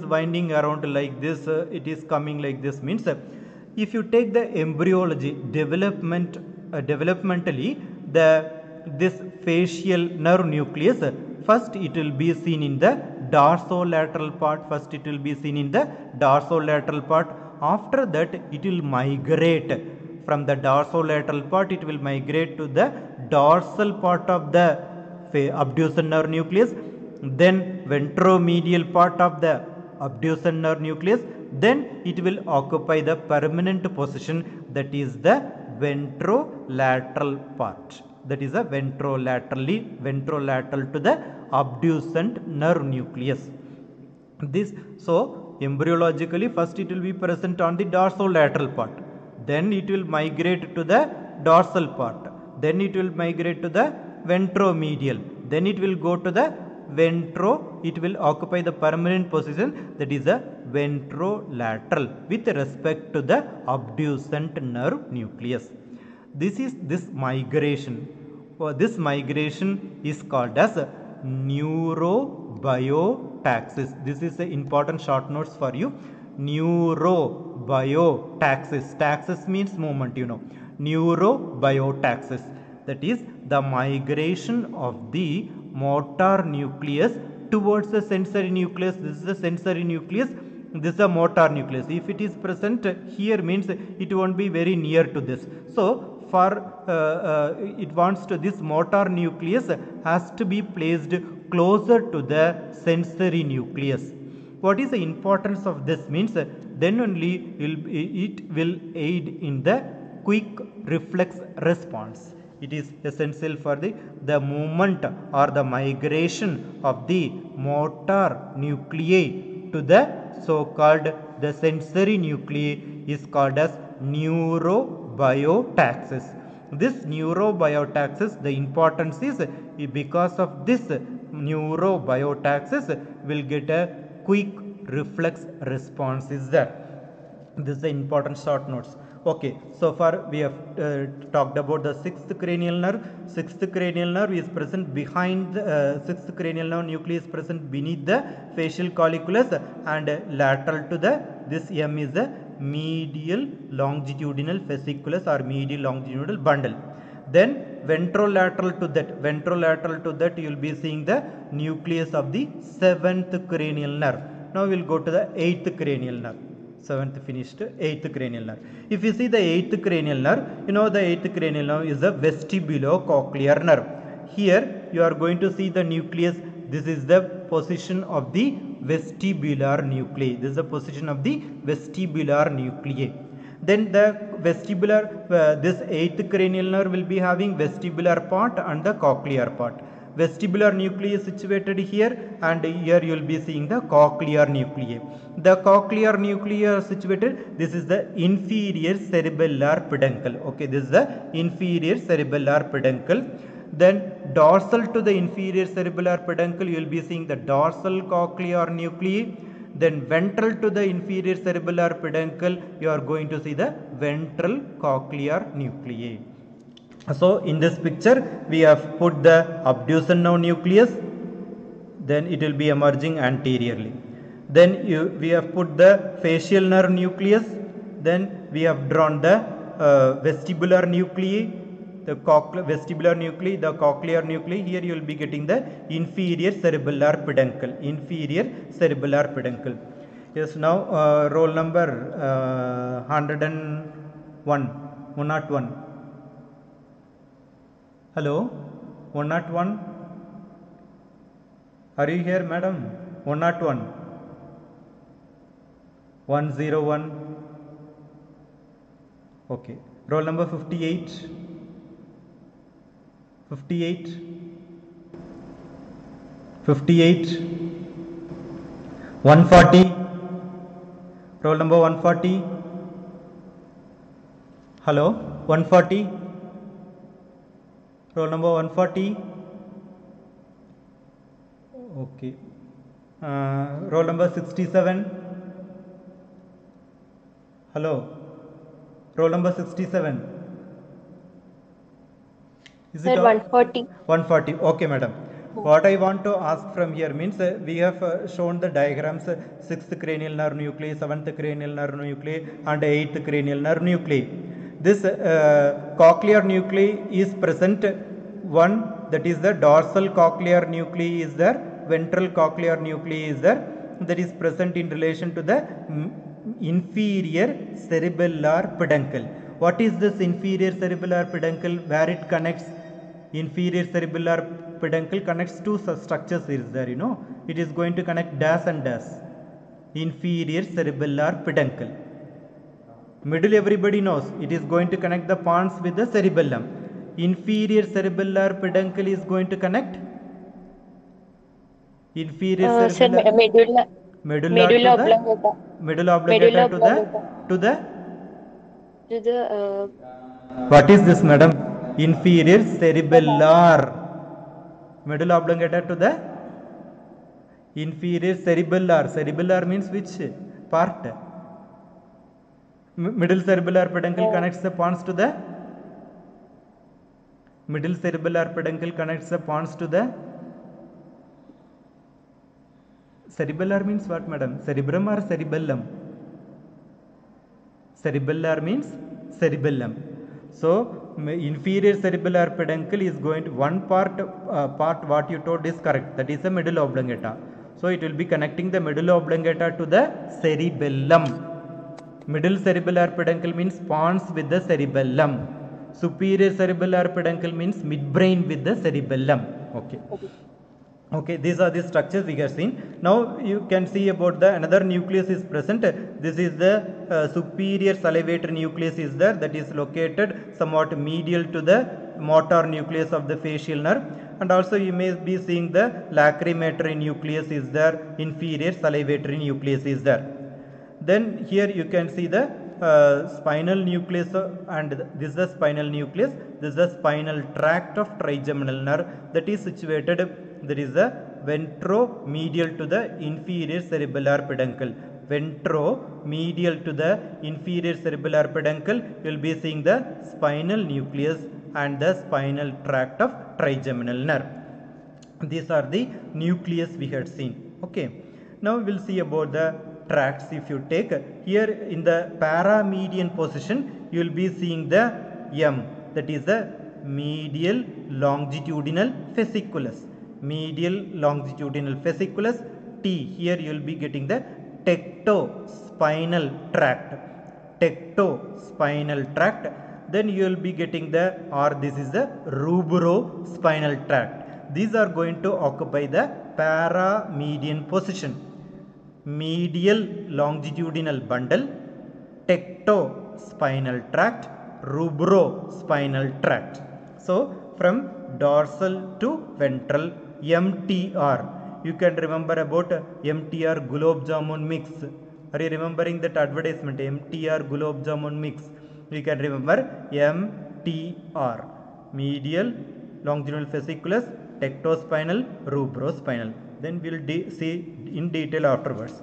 winding around like this. It is coming like this means. If you take the embryology developmentally, this facial nerve nucleus, first it will be seen in the dorsolateral part. After that it will migrate from the dorsolateral part. It will migrate to the dorsal part of the abducens nerve nucleus. Then ventromedial part of the abducens nerve nucleus. Then it will occupy the permanent position, that is the ventrolateral part. That is a ventrolateral to the abducens nerve nucleus. So embryologically first it will be present on the dorsolateral part, then it will migrate to the dorsal part, then it will migrate to the ventromedial, then it will go to the it will occupy the permanent position, that is the ventrolateral with respect to the abducent nerve nucleus. This migration, this migration is called as neurobiotaxis. This is the important short notes for you. Neurobiotaxis. Taxis means movement, you know. Neurobiotaxis, that is the migration of the motor nucleus towards the sensory nucleus. This is the sensory nucleus, this is the motor nucleus. If it is present here means it won't be very near to this. So for it wants to, this motor nucleus has to be placed closer to the sensory nucleus. What is the importance of this means then only it will aid in the quick reflex response. It is essential for the movement or the migration of the motor nuclei to the so-called the sensory nuclei is called as neurobiotaxis. This neurobiotaxis, the importance is because of this neurobiotaxis will get a quick reflex response is there. This is the important short notes. Okay, so far we have talked about the sixth cranial nerve. Sixth cranial nerve is present behind the sixth cranial nerve nucleus is present beneath the facial colliculus and lateral to the, this M is the medial longitudinal fasciculus or medial longitudinal bundle. Then ventrolateral to that you will be seeing the nucleus of the seventh cranial nerve. Now we will go to the eighth cranial nerve. Seventh finished, eighth cranial nerve. If you see the eighth cranial nerve, you know the eighth cranial nerve is the vestibulocochlear nerve. Here you are going to see the nucleus. This is the position of the vestibular nuclei. This is the position of the vestibular nuclei. Then the vestibular, this eighth cranial nerve will be having vestibular part and the cochlear part. Vestibular nuclei is situated here, and here you will be seeing the cochlear nuclei. The cochlear nuclei are situated, this is the inferior cerebellar peduncle. Okay, this is the inferior cerebellar peduncle. Then dorsal to the inferior cerebellar peduncle you will be seeing the dorsal cochlear nuclei. Then ventral to the inferior cerebellar peduncle you are going to see the ventral cochlear nuclei. So in this picture we have put the abducent nerve nucleus, then it will be emerging anteriorly. Then we have put the facial nerve nucleus, then we have drawn the vestibular nuclei, the vestibular nuclei, the cochlear nuclei. Here you will be getting the inferior cerebellar peduncle, inferior cerebellar peduncle. Yes, now roll number 101. Hello, 101. Are you here, madam? 101. 101. Okay. Roll number 58. 58. 58. 140. Roll number 140. Hello, 140. Roll number 140. Okay. Roll number 67. Hello. Roll number 67. Is Sir, it 140. 140. Okay, madam. What I want to ask from here means we have shown the diagrams, 6th cranial nerve nuclei, 7th cranial nerve nuclei and 8th cranial nerve nuclei. This cochlear nuclei is present, one that is the dorsal cochlear nuclei is there, ventral cochlear nuclei is there, that is present in relation to the inferior cerebellar peduncle. What is this inferior cerebellar peduncle? Where it connects? Inferior cerebellar peduncle connects two structures is there, you know. It is going to connect dash and dash. Inferior cerebellar peduncle. Middle everybody knows. It is going to connect the pons with the cerebellum. Inferior cerebellar peduncle is going to connect? Inferior cerebellar... Medulla to the oblongata. medulla oblongata Medulla to the oblongata. to the To the what is this, madam? Inferior cerebellar. Medulla oblongata to the inferior cerebellar. Cerebellar means which part? Middle cerebellar peduncle connects the pons to the middle cerebellar peduncle connects the pons to the cerebellar means what, madam? Cerebrum or cerebellum? Cerebellar means cerebellum. So inferior cerebellar peduncle is going to one part what you told is correct, that is the medulla oblongata. So it will be connecting the medulla oblongata to the cerebellum. Middle cerebellar peduncle means pons with the cerebellum. Superior cerebellar peduncle means midbrain with the cerebellum. Okay, these are the structures we have seen. Now you can see about the another nucleus is present. This is the superior salivatory nucleus is there, that is located somewhat medial to the motor nucleus of the facial nerve, and also you may be seeing the lacrimatory nucleus is there, inferior salivatory nucleus is there. Then here you can see the spinal nucleus, and this is the spinal nucleus. This is the spinal tract of trigeminal nerve that is situated. There is a ventromedial to the inferior cerebellar peduncle. Ventromedial to the inferior cerebellar peduncle, you will be seeing the spinal nucleus and the spinal tract of trigeminal nerve. These are the nucleus we had seen. Okay. Now we will see about the tracts. If you take here in the paramedian position, you will be seeing the M, that is the medial longitudinal fasciculus. Medial longitudinal fasciculus. T, here you will be getting the tectospinal tract. Tectospinal tract. Then you will be getting the, or this is the rubrospinal tract. These are going to occupy the paramedian position. Medial longitudinal bundle, tectospinal tract, rubrospinal tract. So from dorsal to ventral, MTR. You can remember about MTR gulab jamun mix. Are you remembering that advertisement, MTR gulab jamun mix? You can remember MTR. Medial longitudinal fasciculus, tectospinal, rubrospinal. Then we will see in detail afterwards.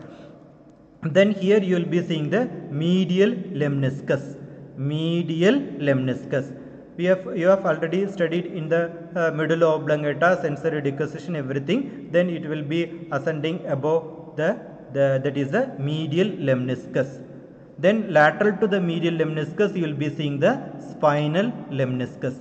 Then here you will be seeing the medial lemniscus. Medial lemniscus. You have already studied in the medulla oblongata, sensory decussation, everything. Then it will be ascending above that is the medial lemniscus. Then lateral to the medial lemniscus, you will be seeing the spinal lemniscus.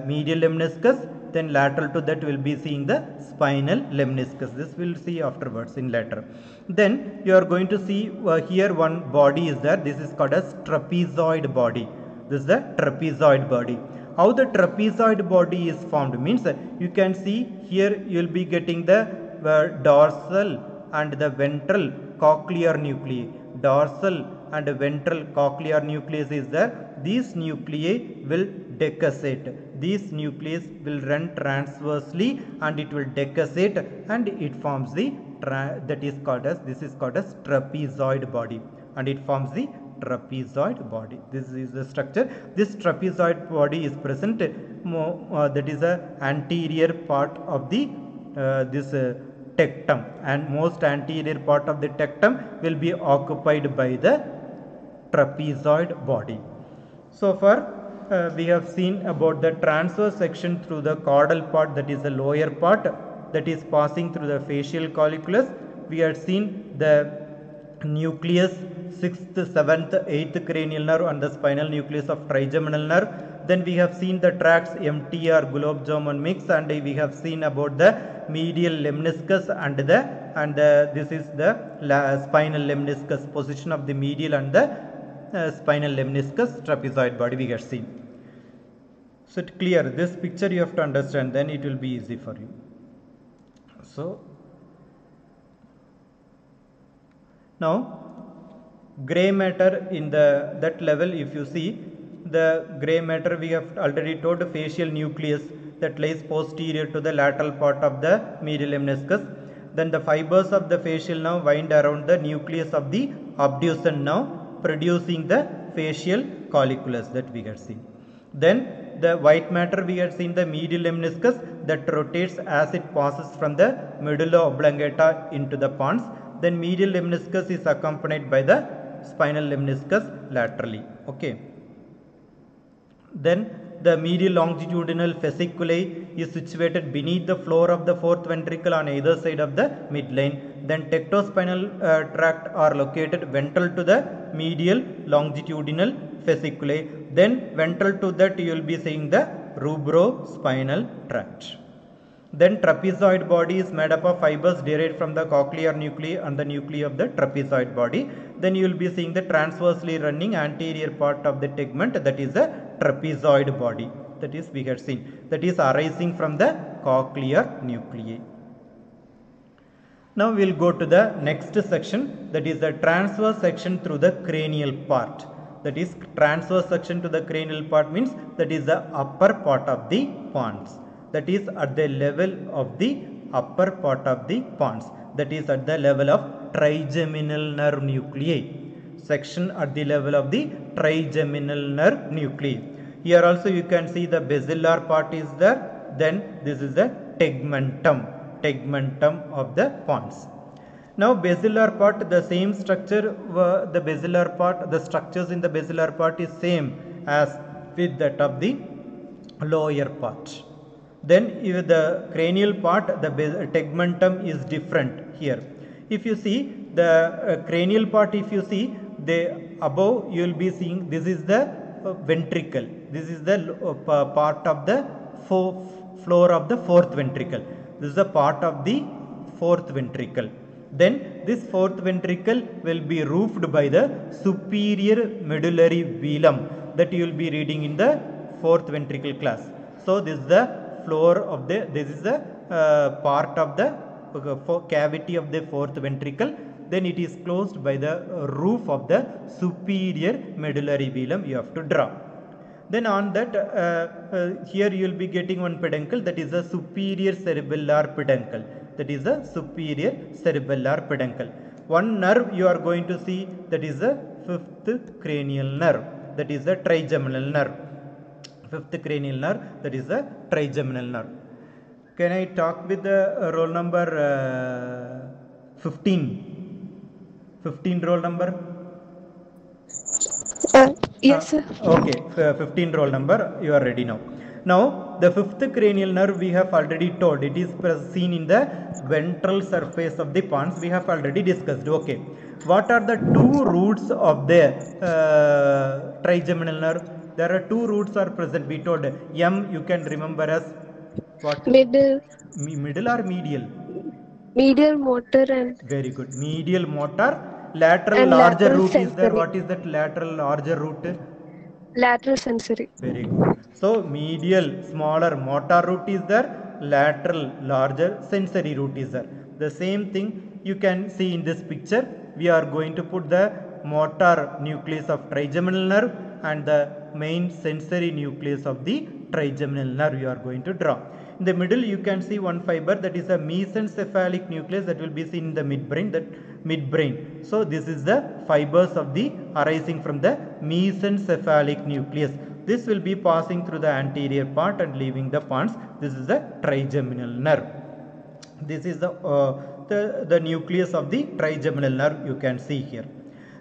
Medial lemniscus, then lateral to that will be seeing the spinal lemniscus. This we will see afterwards in later. Then you are going to see here one body is there. This is called as trapezoid body. This is the trapezoid body. How the trapezoid body is formed means you can see here you will be getting the dorsal and the ventral cochlear nuclei. Dorsal and ventral cochlear nucleus is there. These nuclei will decussate. These nucleus will run transversely and it will decussate and it forms the that is called as, this is called as trapezoid body, and it forms the trapezoid body. This is the structure. This trapezoid body is present that is the anterior part of the this tectum, and most anterior part of the tectum will be occupied by the trapezoid body. So far we have seen about the transverse section through the caudal part, that is the lower part, that is passing through the facial colliculus. We had seen the nucleus, 6th, 7th, 8th cranial nerve and the spinal nucleus of trigeminal nerve. Then we have seen the tracts MTR gulab jamun mix, and we have seen about the medial lemniscus and this is the spinal lemniscus, position of the medial and the spinal lemniscus trapezoid body we have seen. So it clear, this picture you have to understand, then it will be easy for you. So now gray matter in that level, if you see the gray matter, we have already told, facial nucleus that lies posterior to the lateral part of the medial lemniscus. then the fibers of the facial nerve wind around the nucleus of the abducent nerve, producing the facial colliculus that we had seen. Then the white matter we had seen the medial lemniscus that rotates as it passes from the medulla oblongata into the pons. Then medial lemniscus is accompanied by the spinal lemniscus laterally. Okay. Then the medial longitudinal fasciculae is situated beneath the floor of the fourth ventricle on either side of the midline. Then tectospinal tract are located ventral to the medial longitudinal fasciculae. Then ventral to that you will be seeing the rubrospinal tract. Then trapezoid body is made up of fibers derived from the cochlear nuclei and the nuclei of the trapezoid body. Then you will be seeing the transversely running anterior part of the tegment, that is the trapezoid body, that is we had seen, that is arising from the cochlear nuclei. Now we will go to the next section, that is the transverse section through the cranial part. That is transverse section to the cranial part means that is the upper part of the pons. That is at the level of the upper part of the pons, that is at the level of trigeminal nerve nuclei. Section at the level of the trigeminal nerve nuclei. Here also you can see the basilar part is there. Then this is the tegmentum of the pons. Now basilar part, the same structure, the basilar part, the structures in the basilar part is same as with that of the lower part. Then if the cranial part, the tegmentum is different here. If you see the cranial part, if you see the above, you will be seeing this is the ventricle. This is the part of the floor of the fourth ventricle. This is the part of the fourth ventricle. Then this fourth ventricle will be roofed by the superior medullary velum that you will be reading in the fourth ventricle class. So this is the floor of the, this is the part of the cavity of the fourth ventricle. Then it is closed by the roof of the superior medullary velum you have to draw. Then on that here you will be getting one peduncle, that is the superior cerebellar peduncle. That is the superior cerebellar peduncle. One nerve you are going to see, that is the fifth cranial nerve, that is the trigeminal nerve. Fifth cranial nerve, that is the trigeminal nerve. Can I talk with the roll number 15? 15 roll number? Yes, sir. Okay, 15 roll number, you are ready now. Now, the fifth cranial nerve we have already told, it is seen in the ventral surface of the pons, we have already discussed. Okay, what are the two roots of the trigeminal nerve? There are two roots are present, we told. M you can remember as what? Middle. Middle or medial? Medial motor and... Very good. Medial motor. Lateral and larger lateral root sensory. is there. What is that lateral larger root? Lateral sensory. Very good. So medial smaller motor root is there. Lateral larger sensory root is there. The same thing you can see in this picture. We are going to put the motor nucleus of trigeminal nerve and the main sensory nucleus of the trigeminal nerve you are going to draw. In the middle you can see one fiber, that is a mesencephalic nucleus that will be seen in the midbrain, that midbrain. So this is the fibers of the arising from the mesencephalic nucleus. This will be passing through the anterior part and leaving the pons. This is the trigeminal nerve. This is the nucleus of the trigeminal nerve you can see here.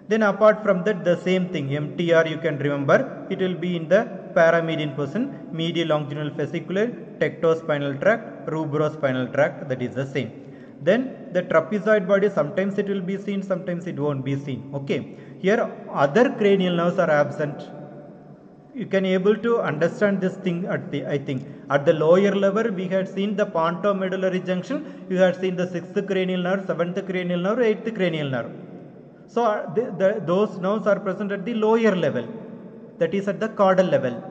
Then apart from that, the same thing, MTR you can remember, it will be in the paramedian portion, medial longitudinal fascicular, tectospinal tract, rubrospinal tract, that is the same. Then the trapezoid body, sometimes it will be seen, sometimes it won't be seen. Okay, here other cranial nerves are absent. You can able to understand this thing at the, I think at the lower level we had seen the pontomedullary junction, you had seen the 6th cranial nerve, 7th cranial nerve, 8th cranial nerve. So those nerves are present at the lower level, that is at the caudal level.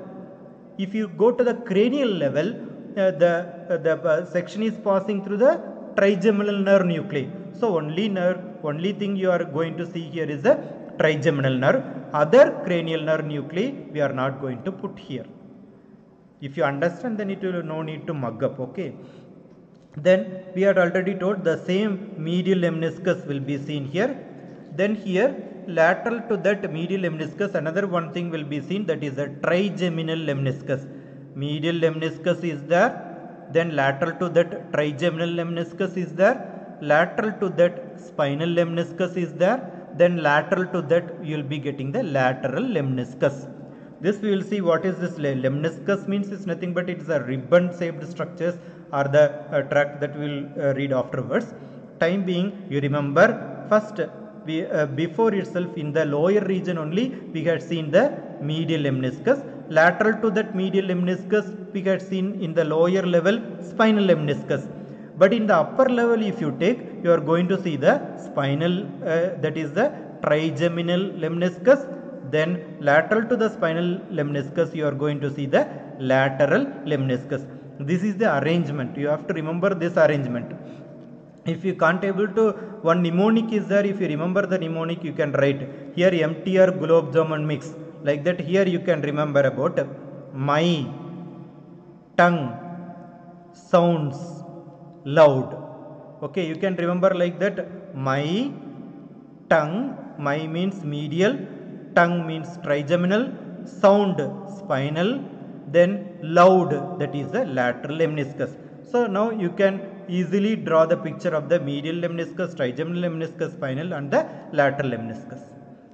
If you go to the cranial level, the section is passing through the trigeminal nerve nuclei. So only thing you are going to see here is the trigeminal nerve. Other cranial nerve nuclei we are not going to put here. If you understand, then it will no need to mug up. Okay. Then we had already told the same medial lemniscus will be seen here. Then here lateral to that medial lemniscus another one thing will be seen, that is a trigeminal lemniscus. Medial lemniscus is there, then lateral to that trigeminal lemniscus is there, lateral to that spinal lemniscus is there, then lateral to that you will be getting the lateral lemniscus. This we will see what is this lemniscus means. Is nothing but it is a ribbon shaped structures or the tract that we will read afterwards. Time being, you remember first we before itself in the lower region only we had seen the medial lemniscus, lateral to that medial lemniscus we had seen in the lower level spinal lemniscus, but in the upper level if you take, you are going to see the spinal that is the trigeminal lemniscus, then lateral to the spinal lemniscus you are going to see the lateral lemniscus. This is the arrangement, you have to remember this arrangement. If you can't able to, one mnemonic is there, if you remember the mnemonic you can write here MTR gulab jamun mix, like that. Here you can remember about my tongue sounds loud. Okay, you can remember like that. My tongue, my means medial, tongue means trigeminal, sound spinal, then loud that is the lateral lemniscus. So now you can easily draw the picture of the medial lemniscus, trigeminal lemniscus, spinal and the lateral lemniscus.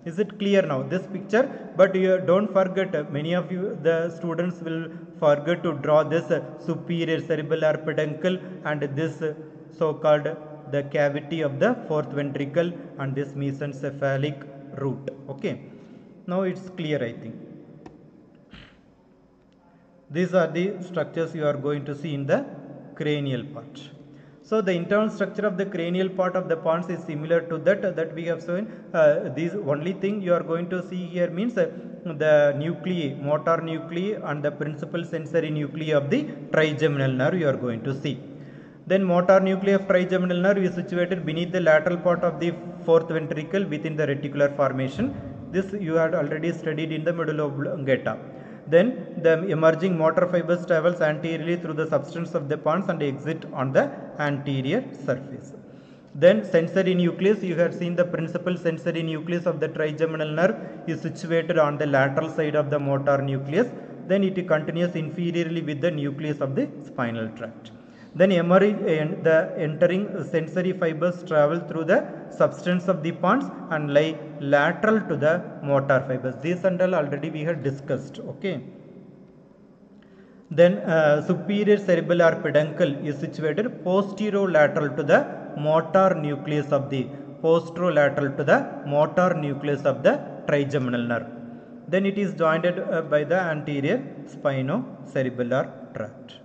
Is it clear now this picture? But you don't forget, many of you the students will forget to draw this superior cerebellar peduncle and this so called the cavity of the fourth ventricle and this mesencephalic root. Okay, now it's clear I think. These are the structures you are going to see in the cranial part. So the internal structure of the cranial part of the pons is similar to that we have seen. This only thing you are going to see here means the nuclei, motor nuclei and the principal sensory nuclei of the trigeminal nerve you are going to see. Then motor nuclei of trigeminal nerve is situated beneath the lateral part of the fourth ventricle within the reticular formation. This you had already studied in the medulla oblongata. Then the emerging motor fibers travels anteriorly through the substance of the pons and exit on the anterior surface. Then sensory nucleus, you have seen the principal sensory nucleus of the trigeminal nerve is situated on the lateral side of the motor nucleus. Then it continues inferiorly with the nucleus of the spinal tract. Then the entering sensory fibers travel through the substance of the pons and lie lateral to the motor fibers. These and all already we have discussed. Okay. Then superior cerebellar peduncle is situated posterolateral to the motor nucleus of the posterolateral to the motor nucleus of the trigeminal nerve. Then it is joined by the anterior spinocerebellar tract.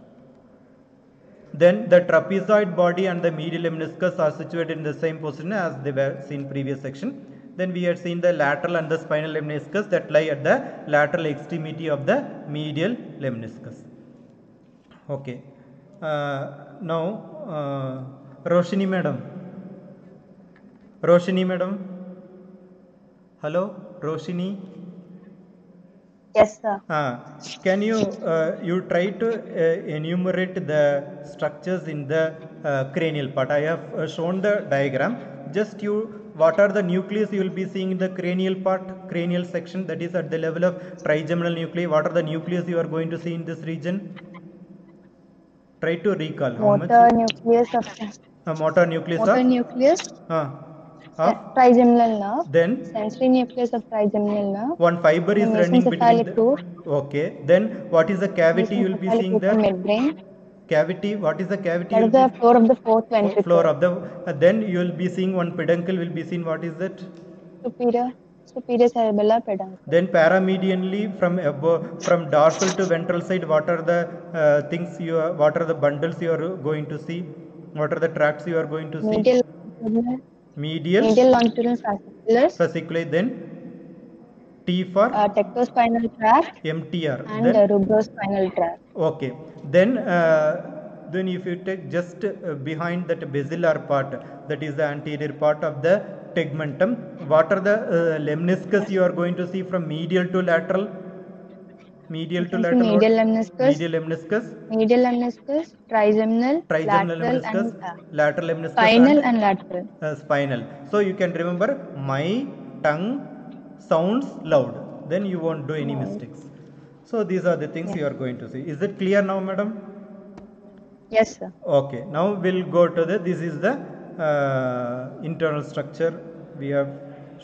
Then the trapezoid body and the medial lemniscus are situated in the same position as they were seen previous section. Then we had seen the lateral and the spinal lemniscus that lie at the lateral extremity of the medial lemniscus. Okay. Now Roshini madam. Hello Roshini. Yes, sir. Can you you try to enumerate the structures in the cranial part? I have shown the diagram. Just you, what are the nucleus you will be seeing in the cranial part, cranial section, that is at the level of trigeminal nuclei. What are the nucleus you are going to see in this region? Try to recall. Motor nucleus of trigeminal nerve. Then sensory nucleus of trigeminal nerve. One fiber is running between the, okay. Then what is the cavity you will be seeing there? Midbrain. Cavity, what is the cavity? That is the floor of the fourth ventricle. Floor of the, then you will be seeing one peduncle will be seen. What is that? Superior cerebellar peduncle. Then paramedianly from above, from dorsal to ventral side, what are the things you are, what are the bundles you are going to see? What are the tracts you are going to see? Medial longitudinal fasciculi. Then T for tectospinal tract. MTR. And rubrospinal tract. Okay. Then if you take just behind that basilar part, that is the anterior part of the tegmentum, what are the lemniscus you are going to see from medial to lateral? Medial to You can see lateral. medial lemniscus, Medial lemniscus, trigeminal, trigeminal lateral, lemniscus, and lateral lemniscus, spinal and lateral. spinal. So you can remember my tongue sounds loud. Then you won't do any mistakes. So these are the things you are going to see. Is it clear now, madam? Yes, sir. Okay. Now we'll go to this is the internal structure. We have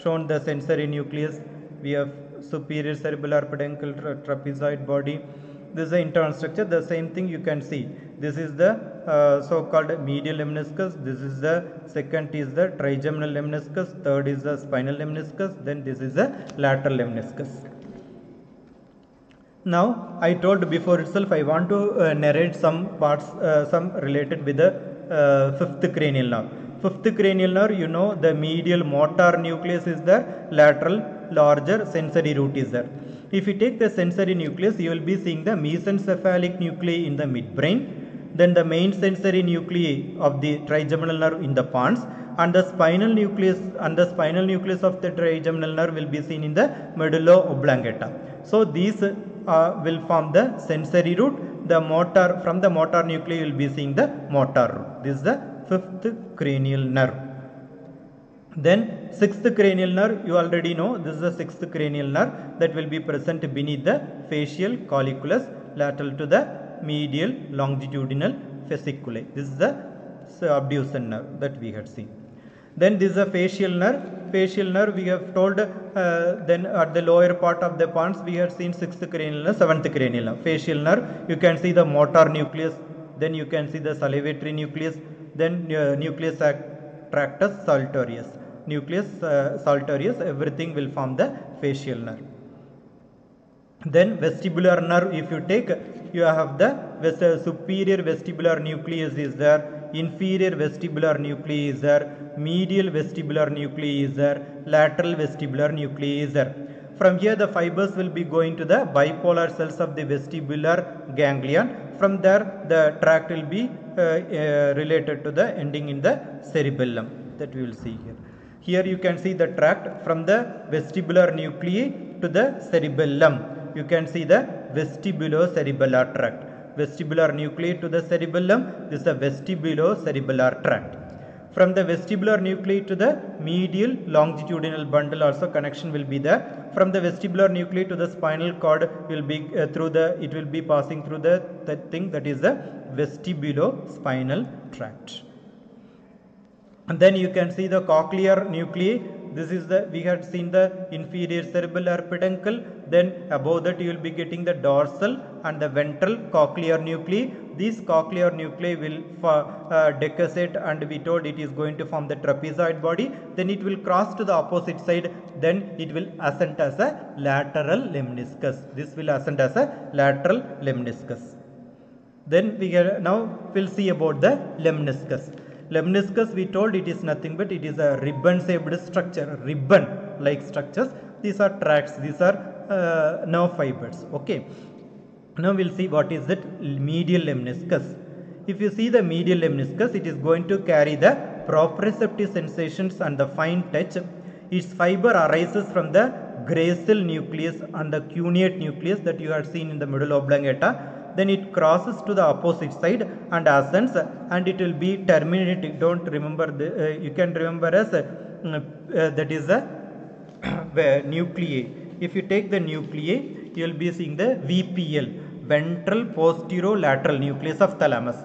shown the sensory nucleus. We have superior cerebellar peduncle trapezoid body. This is the internal structure. The same thing you can see. This is the so-called medial lemniscus. This is the second is the trigeminal lemniscus. Third is the spinal lemniscus. Then this is the lateral lemniscus. Now I told before itself I want to narrate some parts, some related with the fifth cranial nerve. Fifth cranial nerve, you know, the medial motor nucleus is there, lateral larger sensory root is there. If you take the sensory nucleus, you will be seeing the mesencephalic nuclei in the midbrain, then the main sensory nuclei of the trigeminal nerve in the pons, and the spinal nucleus of the trigeminal nerve will be seen in the medulla oblongata. So these will form the sensory root. The motor, from the motor nuclei you will be seeing the motor root. This is the fifth cranial nerve. Then sixth cranial nerve, you already know, this is the sixth cranial nerve that will be present beneath the facial colliculus lateral to the medial longitudinal fasciculae. This is the abducens nerve that we had seen. Then this is a facial nerve. Facial nerve we have told, then at the lower part of the pons we have seen sixth cranial nerve, seventh cranial nerve. Facial nerve, you can see the motor nucleus, then you can see the salivatory nucleus, then nucleus tractus saltorius. Nucleus saltorius, everything will form the facial nerve. Then vestibular nerve, if you take, you have the superior vestibular nucleus is there, inferior vestibular nuclei is there, medial vestibular nuclei is there, lateral vestibular nuclei is there. From here the fibers will be going to the bipolar cells of the vestibular ganglion. From there the tract will be related to the ending in the cerebellum, that we will see here. Here you can see the tract from the vestibular nuclei to the cerebellum. You can see the vestibulocerebellar tract. Vestibular nuclei to the cerebellum, this is the vestibulocerebellar tract. From the vestibular nuclei to the medial longitudinal bundle also connection will be there. From the vestibular nuclei to the spinal cord will be it will be passing through the thing that is the vestibulospinal tract. And then you can see the cochlear nuclei. This is we had seen the inferior cerebellar peduncle. Then above that you will be getting the dorsal and the ventral cochlear nuclei. These cochlear nuclei will decussate, and we told it is going to form the trapezoid body. Then it will cross to the opposite side. Then it will ascend as a lateral lemniscus. This will ascend as a lateral lemniscus. Then now we'll see about the lemniscus. Lemniscus, we told it is nothing but it is a ribbon shaped structure, ribbon like structures. These are tracts, these are nerve fibers. Okay. Now we'll see what is that medial lemniscus. If you see the medial lemniscus, it is going to carry the proprioceptive sensations and the fine touch. Its fiber arises from the gracile nucleus and the cuneate nucleus that you had seen in the medulla oblongata. Then it crosses to the opposite side and ascends, and it will be terminating. Don't remember you can remember as that is the nuclei. If you take the nuclei, you will be seeing the VPL, ventral posterolateral nucleus of thalamus.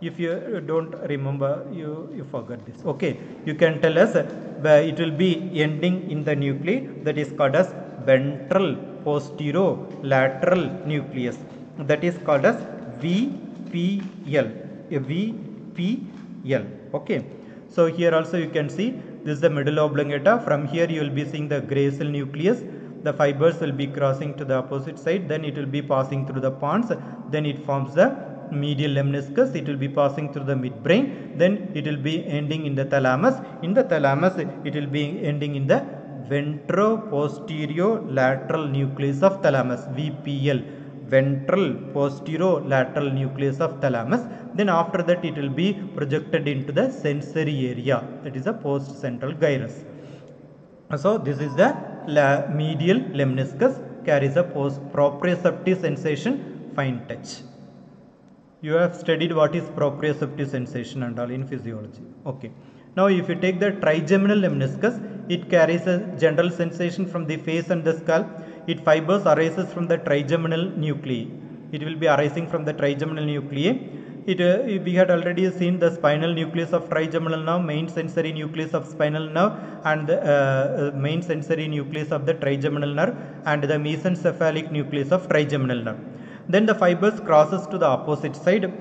If you don't remember, you forgot this. Okay, you can tell us it will be ending in the nuclei, that is called as ventral posterolateral nucleus. That is called as VPL. VPL. Okay. So here also you can see this is the medulla oblongata. From here you will be seeing the gracile nucleus. The fibers will be crossing to the opposite side. Then it will be passing through the pons. Then it forms the medial lemniscus. It will be passing through the midbrain. Then it will be ending in the thalamus. In the thalamus it will be ending in the ventroposterolateral nucleus of thalamus. VPL. Ventral posterolateral nucleus of thalamus. Then after that it will be projected into the sensory area, that is the post central gyrus. So this is the medial lemniscus. carries a proprioceptive sensation, fine touch. You have studied what is proprioceptive sensation and all in physiology. Okay. Now if you take the trigeminal lemniscus, it carries a general sensation from the face and the scalp. Its fibers arises from the trigeminal nuclei. It will be arising from the trigeminal nuclei. We had already seen the spinal nucleus of trigeminal nerve, main sensory nucleus of spinal nerve, and the main sensory nucleus of the trigeminal nerve, and the mesencephalic nucleus of trigeminal nerve. Then the fibers crosses to the opposite side.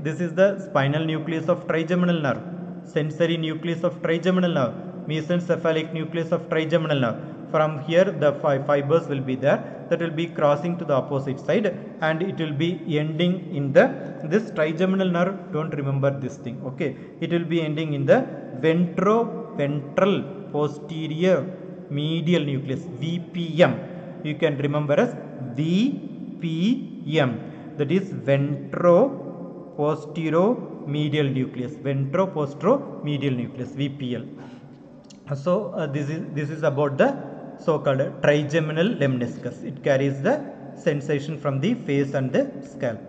This is the spinal nucleus of trigeminal nerve, sensory nucleus of trigeminal nerve, mesencephalic nucleus of trigeminal nerve. From here the fibers will be there, that will be crossing to the opposite side, and it will be ending in this trigeminal nerve. Don't remember this thing, okay? It will be ending in the ventroventricular posterior medial nucleus, VPM. You can remember as VPM, that is ventroposteromedial nucleus, ventroposteromedial nucleus, VPL. So this is about the so-called trigeminal lemniscus. It carries the sensation from the face and the scalp.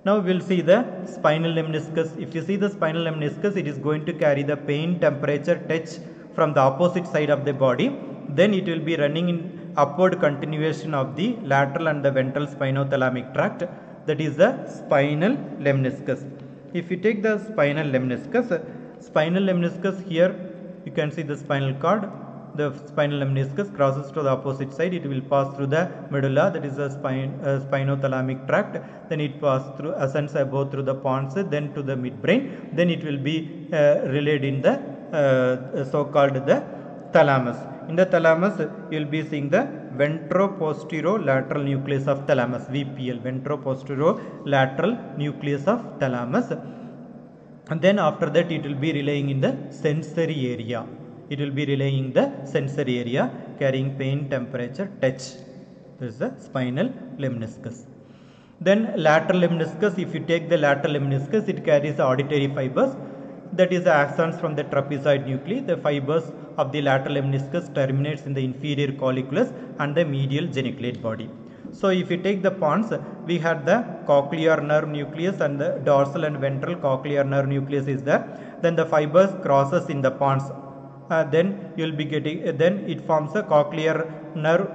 Now we will see the spinal lemniscus. If you see the spinal lemniscus, it is going to carry the pain, temperature, touch from the opposite side of the body. Then it will be running in upward continuation of the lateral and the ventral spinothalamic tract. That is the spinal lemniscus. If you take the spinal lemniscus here, you can see the spinal cord. The spinal lemniscus crosses to the opposite side. It will pass through the medulla, that is the spinothalamic tract. Then it passes through, ascends above through the pons, then to the midbrain. Then it will be relayed in the so-called the thalamus. In the thalamus, you will be seeing the ventroposterolateral nucleus of thalamus, VPL, ventroposterolateral nucleus of thalamus. And then after that, it will be relaying in the sensory area. It will be relaying the sensory area, carrying pain, temperature, touch. This is the spinal lemniscus. Then lateral lemniscus. If you take the lateral lemniscus, it carries the auditory fibers. That is the axons from the trapezoid nuclei. The fibers of the lateral lemniscus terminates in the inferior colliculus and the medial geniculate body. So if you take the pons, we had the cochlear nerve nucleus and the dorsal and ventral cochlear nerve nucleus is there. Then the fibers crosses in the pons. Then you will be getting, then it forms a cochlear nerve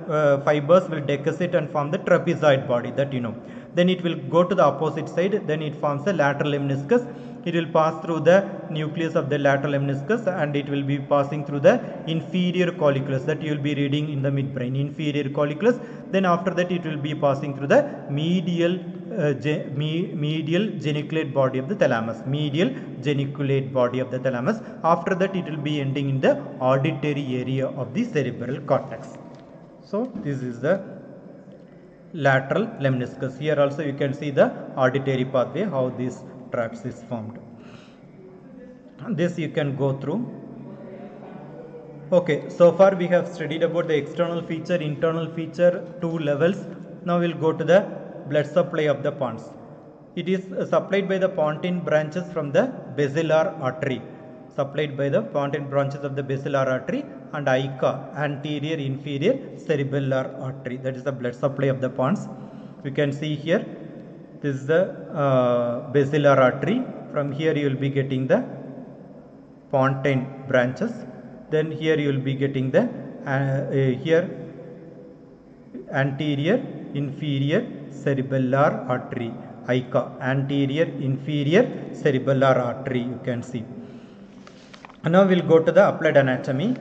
fibers will decussate and form the trapezoid body, that you know. Then it will go to the opposite side, then it forms a lateral lemniscus. It will pass through the nucleus of the lateral lemniscus and it will be passing through the inferior colliculus, that you will be reading in the midbrain, inferior colliculus. Then after that it will be passing through the medial geniculate body of the thalamus, medial geniculate body of the thalamus. After that it will be ending in the auditory area of the cerebral cortex. So this is the lateral lemniscus. Here also you can see the auditory pathway, how this tracts is formed. This you can go through. Okay, so far we have studied about the external feature, internal feature, 2 levels. Now we will go to the blood supply of the pons. It is supplied by the pontine branches from the basilar artery. Supplied by the pontine branches of the basilar artery and ICA, anterior inferior cerebellar artery. That is the blood supply of the pons. You can see here, this is the basilar artery. From here you will be getting the pontine branches. Then here you will be getting the here anterior inferior cerebellar artery, ICA, anterior inferior cerebellar artery, you can see. And now we will go to the applied anatomy.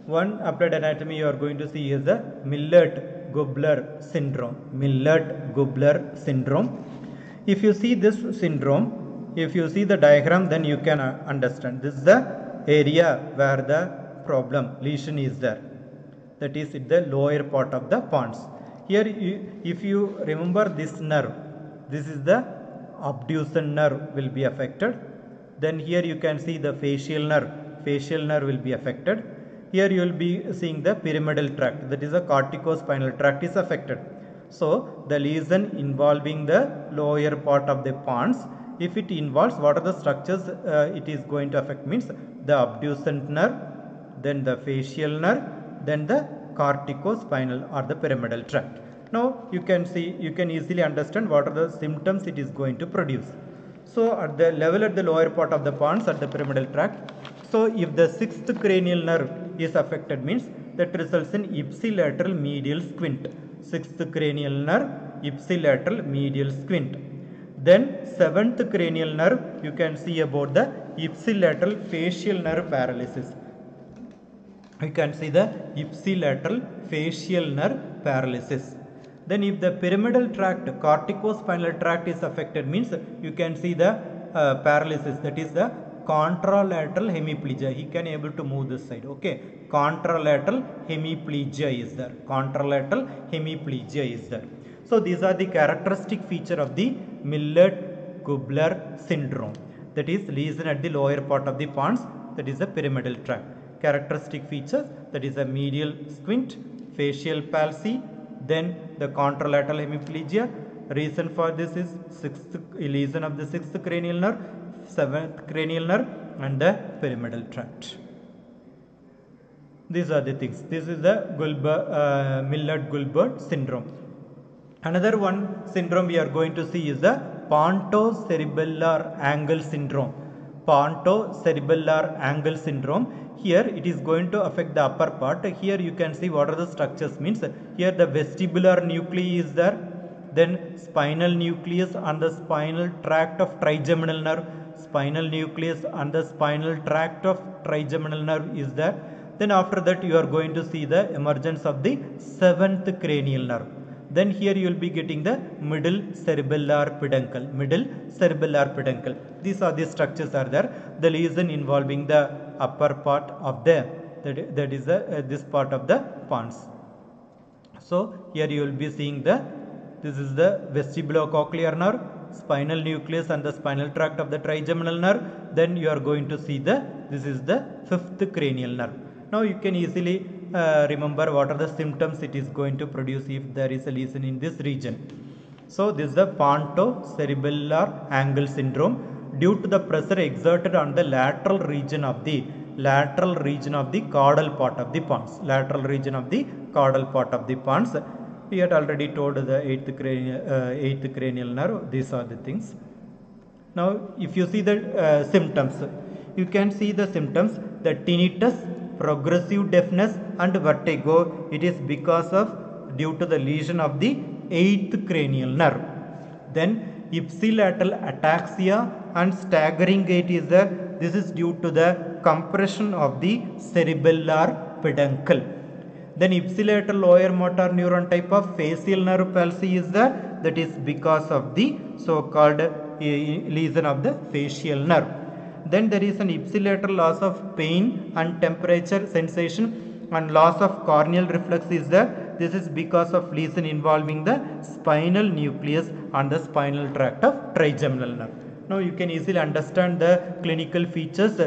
One applied anatomy you are going to see is the Millert-Gubler syndrome. Millert-Gubler syndrome. If you see this syndrome, if you see the diagram, then you can understand. This is the area where the problem, lesion is there. That is in the lower part of the pons. Here, if you remember this nerve, this is the abducens nerve will be affected. Then here you can see the facial nerve will be affected. Here you will be seeing the pyramidal tract, that is the corticospinal tract is affected. So the lesion involving the lower part of the pons, if it involves, what are the structures it is going to affect means the abducens nerve, then the facial nerve, then the corticospinal or the pyramidal tract. Now you can see, you can easily understand what are the symptoms it is going to produce. So at the level at the lower part of the pons at the pyramidal tract, so if the sixth cranial nerve is affected, means that results in ipsilateral medial squint. Sixth cranial nerve, ipsilateral medial squint. Then seventh cranial nerve, you can see about the ipsilateral facial nerve paralysis. You can see the ipsilateral facial nerve paralysis. Then if the pyramidal tract, corticospinal tract is affected, means you can see the paralysis, that is the contralateral hemiplegia. He can able to move this side. Okay, contralateral hemiplegia is there. Contralateral hemiplegia is there. So these are the characteristic feature of the Millard-Gubler syndrome. That is lesion at the lower part of the pons, that is the pyramidal tract. Characteristic features, that is a medial squint, facial palsy, then the contralateral hemiplegia. Reason for this is lesion of the sixth cranial nerve, seventh cranial nerve, and the pyramidal tract. These are the things. This is the Millard-Gubler syndrome. Another one syndrome we are going to see is the pontocerebellar angle syndrome. Pontocerebellar angle syndrome. Here it is going to affect the upper part. Here you can see what are the structures, means here the vestibular nuclei is there, then spinal nucleus and the spinal tract of trigeminal nerve, spinal nucleus and the spinal tract of trigeminal nerve is there. Then after that you are going to see the emergence of the seventh cranial nerve. Then here you will be getting the middle cerebellar peduncle. Middle cerebellar peduncle. These are the structures are there. The lesion involving the upper part of the, that is this part of the pons. So here you will be seeing this is the vestibulocochlear nerve, spinal nucleus and the spinal tract of the trigeminal nerve. Then you are going to see this is the fifth cranial nerve. Now you can easily remember what are the symptoms it is going to produce if there is a lesion in this region. So this is the pontocerebellar angle syndrome due to the pressure exerted on the lateral region of the caudal part of the pons. Lateral region of the caudal part of the pons. We had already told the eighth cranial nerve. These are the things. Now if you see the symptoms, you can see the symptoms, the tinnitus, progressive deafness and vertigo. It is because of due to the lesion of the eighth cranial nerve. Then ipsilateral ataxia and staggering gait is there. This is due to the compression of the cerebellar peduncle. Then ipsilateral lower motor neuron type of facial nerve palsy is there. That is because of the so-called lesion of the facial nerve. Then there is an ipsilateral loss of pain and temperature sensation and loss of corneal reflex is there. This is because of lesion involving the spinal nucleus and the spinal tract of trigeminal nerve. Now you can easily understand the clinical features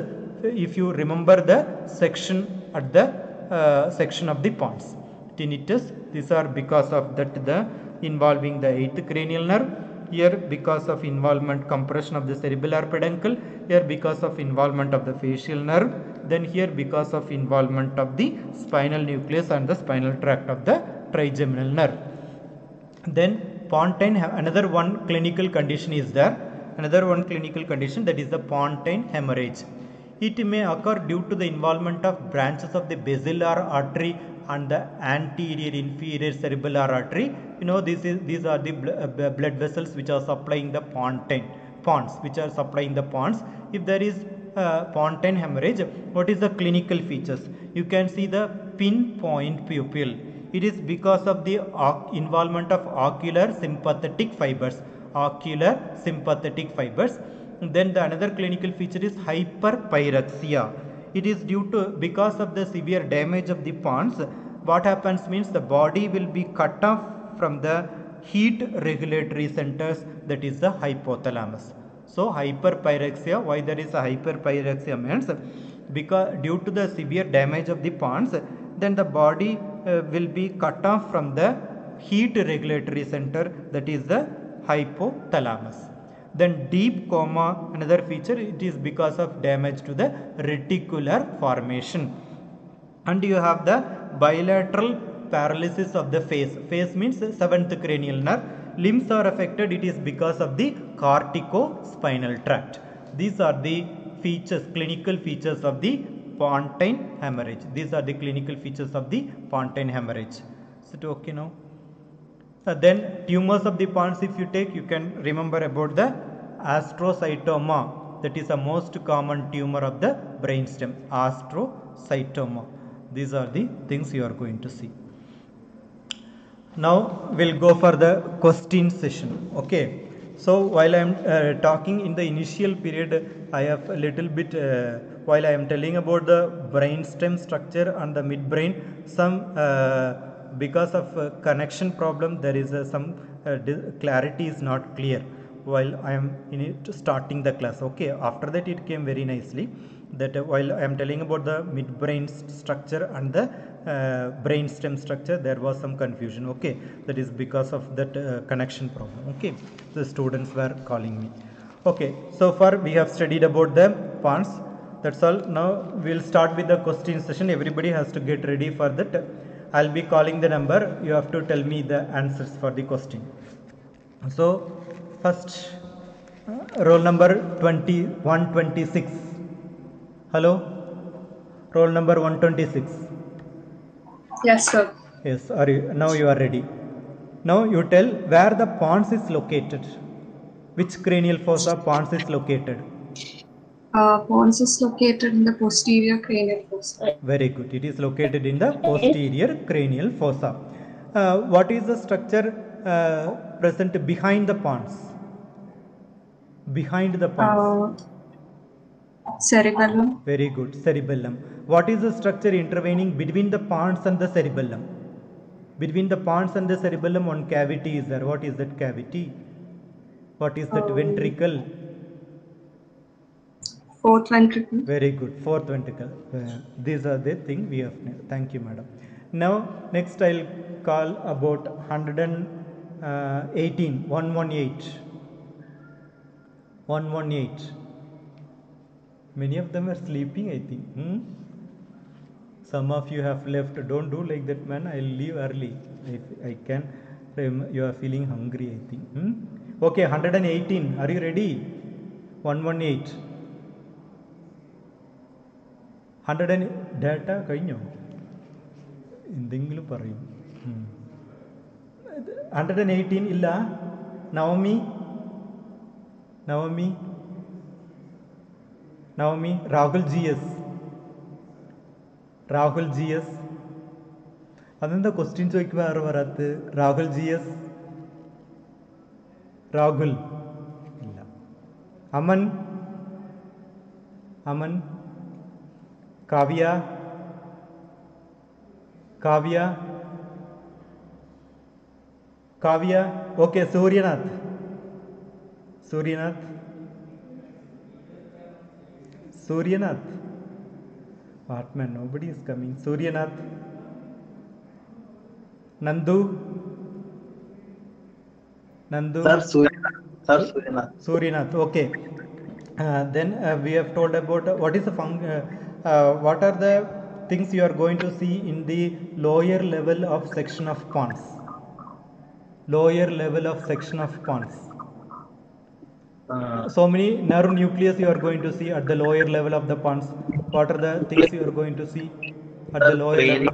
if you remember the section at the section of the pons. Tinnitus, these are because of that the involving the eighth cranial nerve. Here because of involvement compression of the cerebellar peduncle, here because of involvement of the facial nerve, then here because of involvement of the spinal nucleus and the spinal tract of the trigeminal nerve. Then pontine, another one clinical condition is there. Another one clinical condition, that is the pontine hemorrhage. It may occur due to the involvement of branches of the basilar artery and the anterior inferior cerebellar artery. You know, these are the blood vessels which are supplying the pons, which are supplying the pons. If there is pontine hemorrhage, what is the clinical features? You can see the pinpoint pupil. It is because of the involvement of ocular sympathetic fibers. Ocular sympathetic fibers. Then the another clinical feature is hyperpyrexia. It is due to because of the severe damage of the pons. What happens means the body will be cut off from the heat regulatory centers, that is the hypothalamus. So hyperpyrexia, why there is a hyperpyrexia means because due to the severe damage of the pons, then the body will be cut off from the heat regulatory center, that is the hypothalamus. Then deep coma, another feature, it is because of damage to the reticular formation. And you have the bilateral paralysis of the face. Face means seventh cranial nerve. Limbs are affected, it is because of the corticospinal tract. These are the features, clinical features of the pontine hemorrhage. These are the clinical features of the pontine hemorrhage. Is it okay now? Then tumors of the pons, if you take, you can remember about the astrocytoma. That is the most common tumor of the brainstem, astrocytoma. These are the things you are going to see. Now we'll go for the question session. Okay. So while I am talking in the initial period, I have a little bit, while I am telling about the brainstem structure and the midbrain, some because of connection problem, there is some clarity is not clear while I am starting the class. Okay, after that it came very nicely that while I am telling about the midbrain structure and the brainstem structure, there was some confusion. Okay, that is because of that connection problem. Okay, the students were calling me. Okay, so far we have studied about the pons. That's all. Now we'll start with the question session. Everybody has to get ready for that. I'll be calling the number. You have to tell me the answers for the question. So first, roll number 126. Hello, roll number 126. Yes, sir. Yes. Are you now? You are ready. Now you tell where the pons is located. Which cranial fossa pons is located? Pons is located in the posterior cranial fossa. Very good. It is located in the posterior cranial fossa. What is the structure present behind the pons? Behind the pons. Cerebellum. Very good. Cerebellum. What is the structure intervening between the pons and the cerebellum? Between the pons and the cerebellum, one cavity is there. What is that cavity? What is that ventricle? Fourth ventricle. Very good. Fourth ventricle. These are the thing we have. Thank you, madam. Now, next I'll call about 118. 118. 118. Many of them are sleeping, I think. Some of you have left. Don't do like that, man. I'll leave early. If I can. You are feeling hungry, I think. Okay, 118. Are you ready? 118. 100 data കഴിഞ്ഞോ എന്തെങ്കിലും പറയും 118 ഇല്ല Navami Rahul G S അതെന്താ question ചോദിക്കുമ്പോൾ ആറ് പറയാത്ത Rahul G S Rahul ഇല്ല Aman Kavya, okay, Suryanath, what man, nobody is coming. Suryanath, Nandu, Suryanath, okay. Then we have told about what is the what are the things you are going to see in the lower level of section of pons? Lower level of section of pons. So many nerve nucleus you are going to see at the lower level of the pons. What are the things you are going to see at the lower level?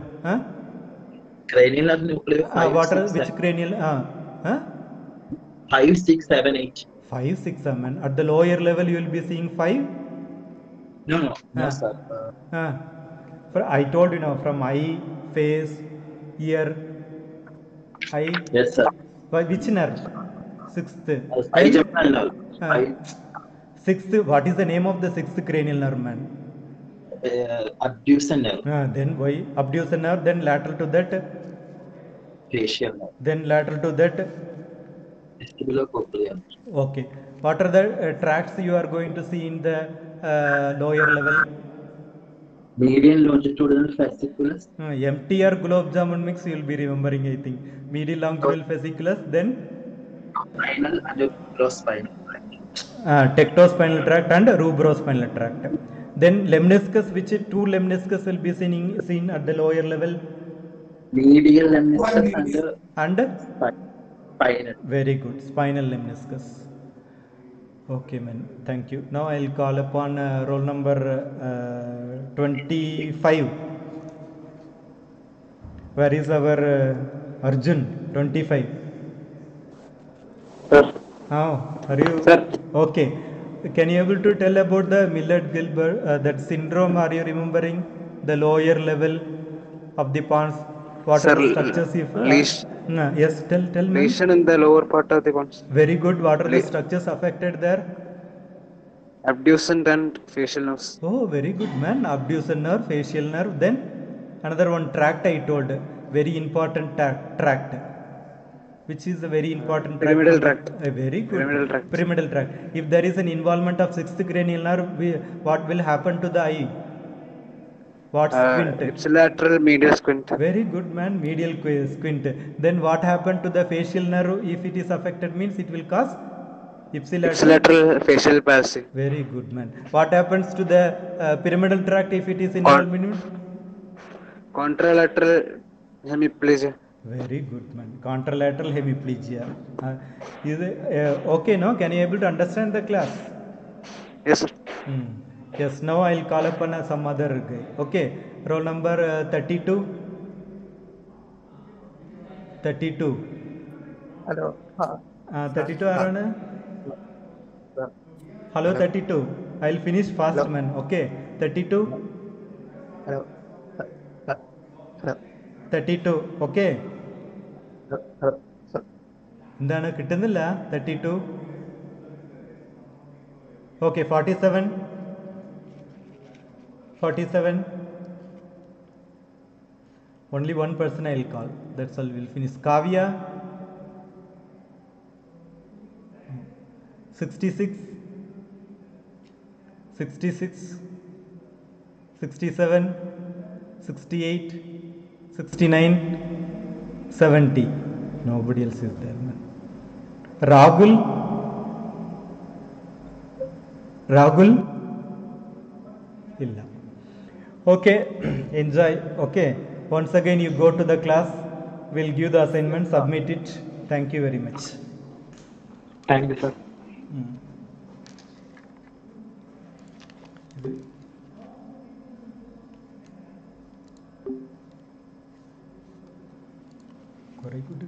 Cranial nucleus. What are which cranial? 5, 6, 7, 8. 5, 6, 7. At the lower level you will be seeing 5. No, sir. I told you now from eye, face, ear, eye. Yes, sir. Which nerve? 6th. Nerve. 6th. What is the name of the 6th cranial nerve, man? Abducens nerve. Then why abducens nerve? Then lateral to that. Facial nerve. Then lateral to that. Vestibulocochlear. Okay. What are the tracts you are going to see in the lower level? Median longitudinal fasciculus. MTR globe jamun mix you will be remembering, I think. Medial longitudinal fasciculus, then spinal and rubrospinal tract. Tectospinal tract and rubrospinal tract. Then lemniscus, which two lemniscus will be seen at the lower level? medial lemniscus and And spinal. very good, spinal lemniscus. Okay, man. Thank you. Now I'll call upon roll number 25. Where is our Arjun? 25. Sir. How are you? Sir. Okay. Can you able to tell about the Millard-Gilbert that syndrome? Are you remembering the lower level of the pons? What Sir, are the structures? If yes, tell me. lesion in the lower part of the pons. Very good. What are the structures affected there? Abducent and facial nerves. Oh, very good, man. Abducent nerve, facial nerve. Then another one, tract. I told, very important tract. Which is a very important Pyramidal tract. Very good. Pyramidal tract. Pyramidal tract. If there is an involvement of sixth cranial nerve, what will happen to the eye? What squint? Ipsilateral medial squint. Very good, man. Medial squint. Then what happened to the facial nerve? If it is affected, means it will cause ipsilateral facial palsy. Very good, man. What happens to the pyramidal tract if it is involved? Contralateral hemiplegia. Very good, man. Contralateral hemiplegia. Is it, okay, no? Can you able to understand the class? Yes, sir. Yes, now I'll call upon some other guy. Okay, roll number 32. 32. Hello. 32 Arana? Hello, 32. I'll finish fast, Hello. man. Okay, 32. Hello. Hello. 32. Okay. Hello. എന്താണ് കിട്ടുന്നില്ല? 32. Okay, 47. 47. Only one person I'll call. That's all. We'll finish. Kavya. 66. 66. 67. 68. 69. 70. Nobody else is there, man. Rahul. Rahul. Illa. Okay, enjoy. Okay, once again you go to the class. We'll give the assignment, submit it. Thank you very much. Thank you, sir. Very good.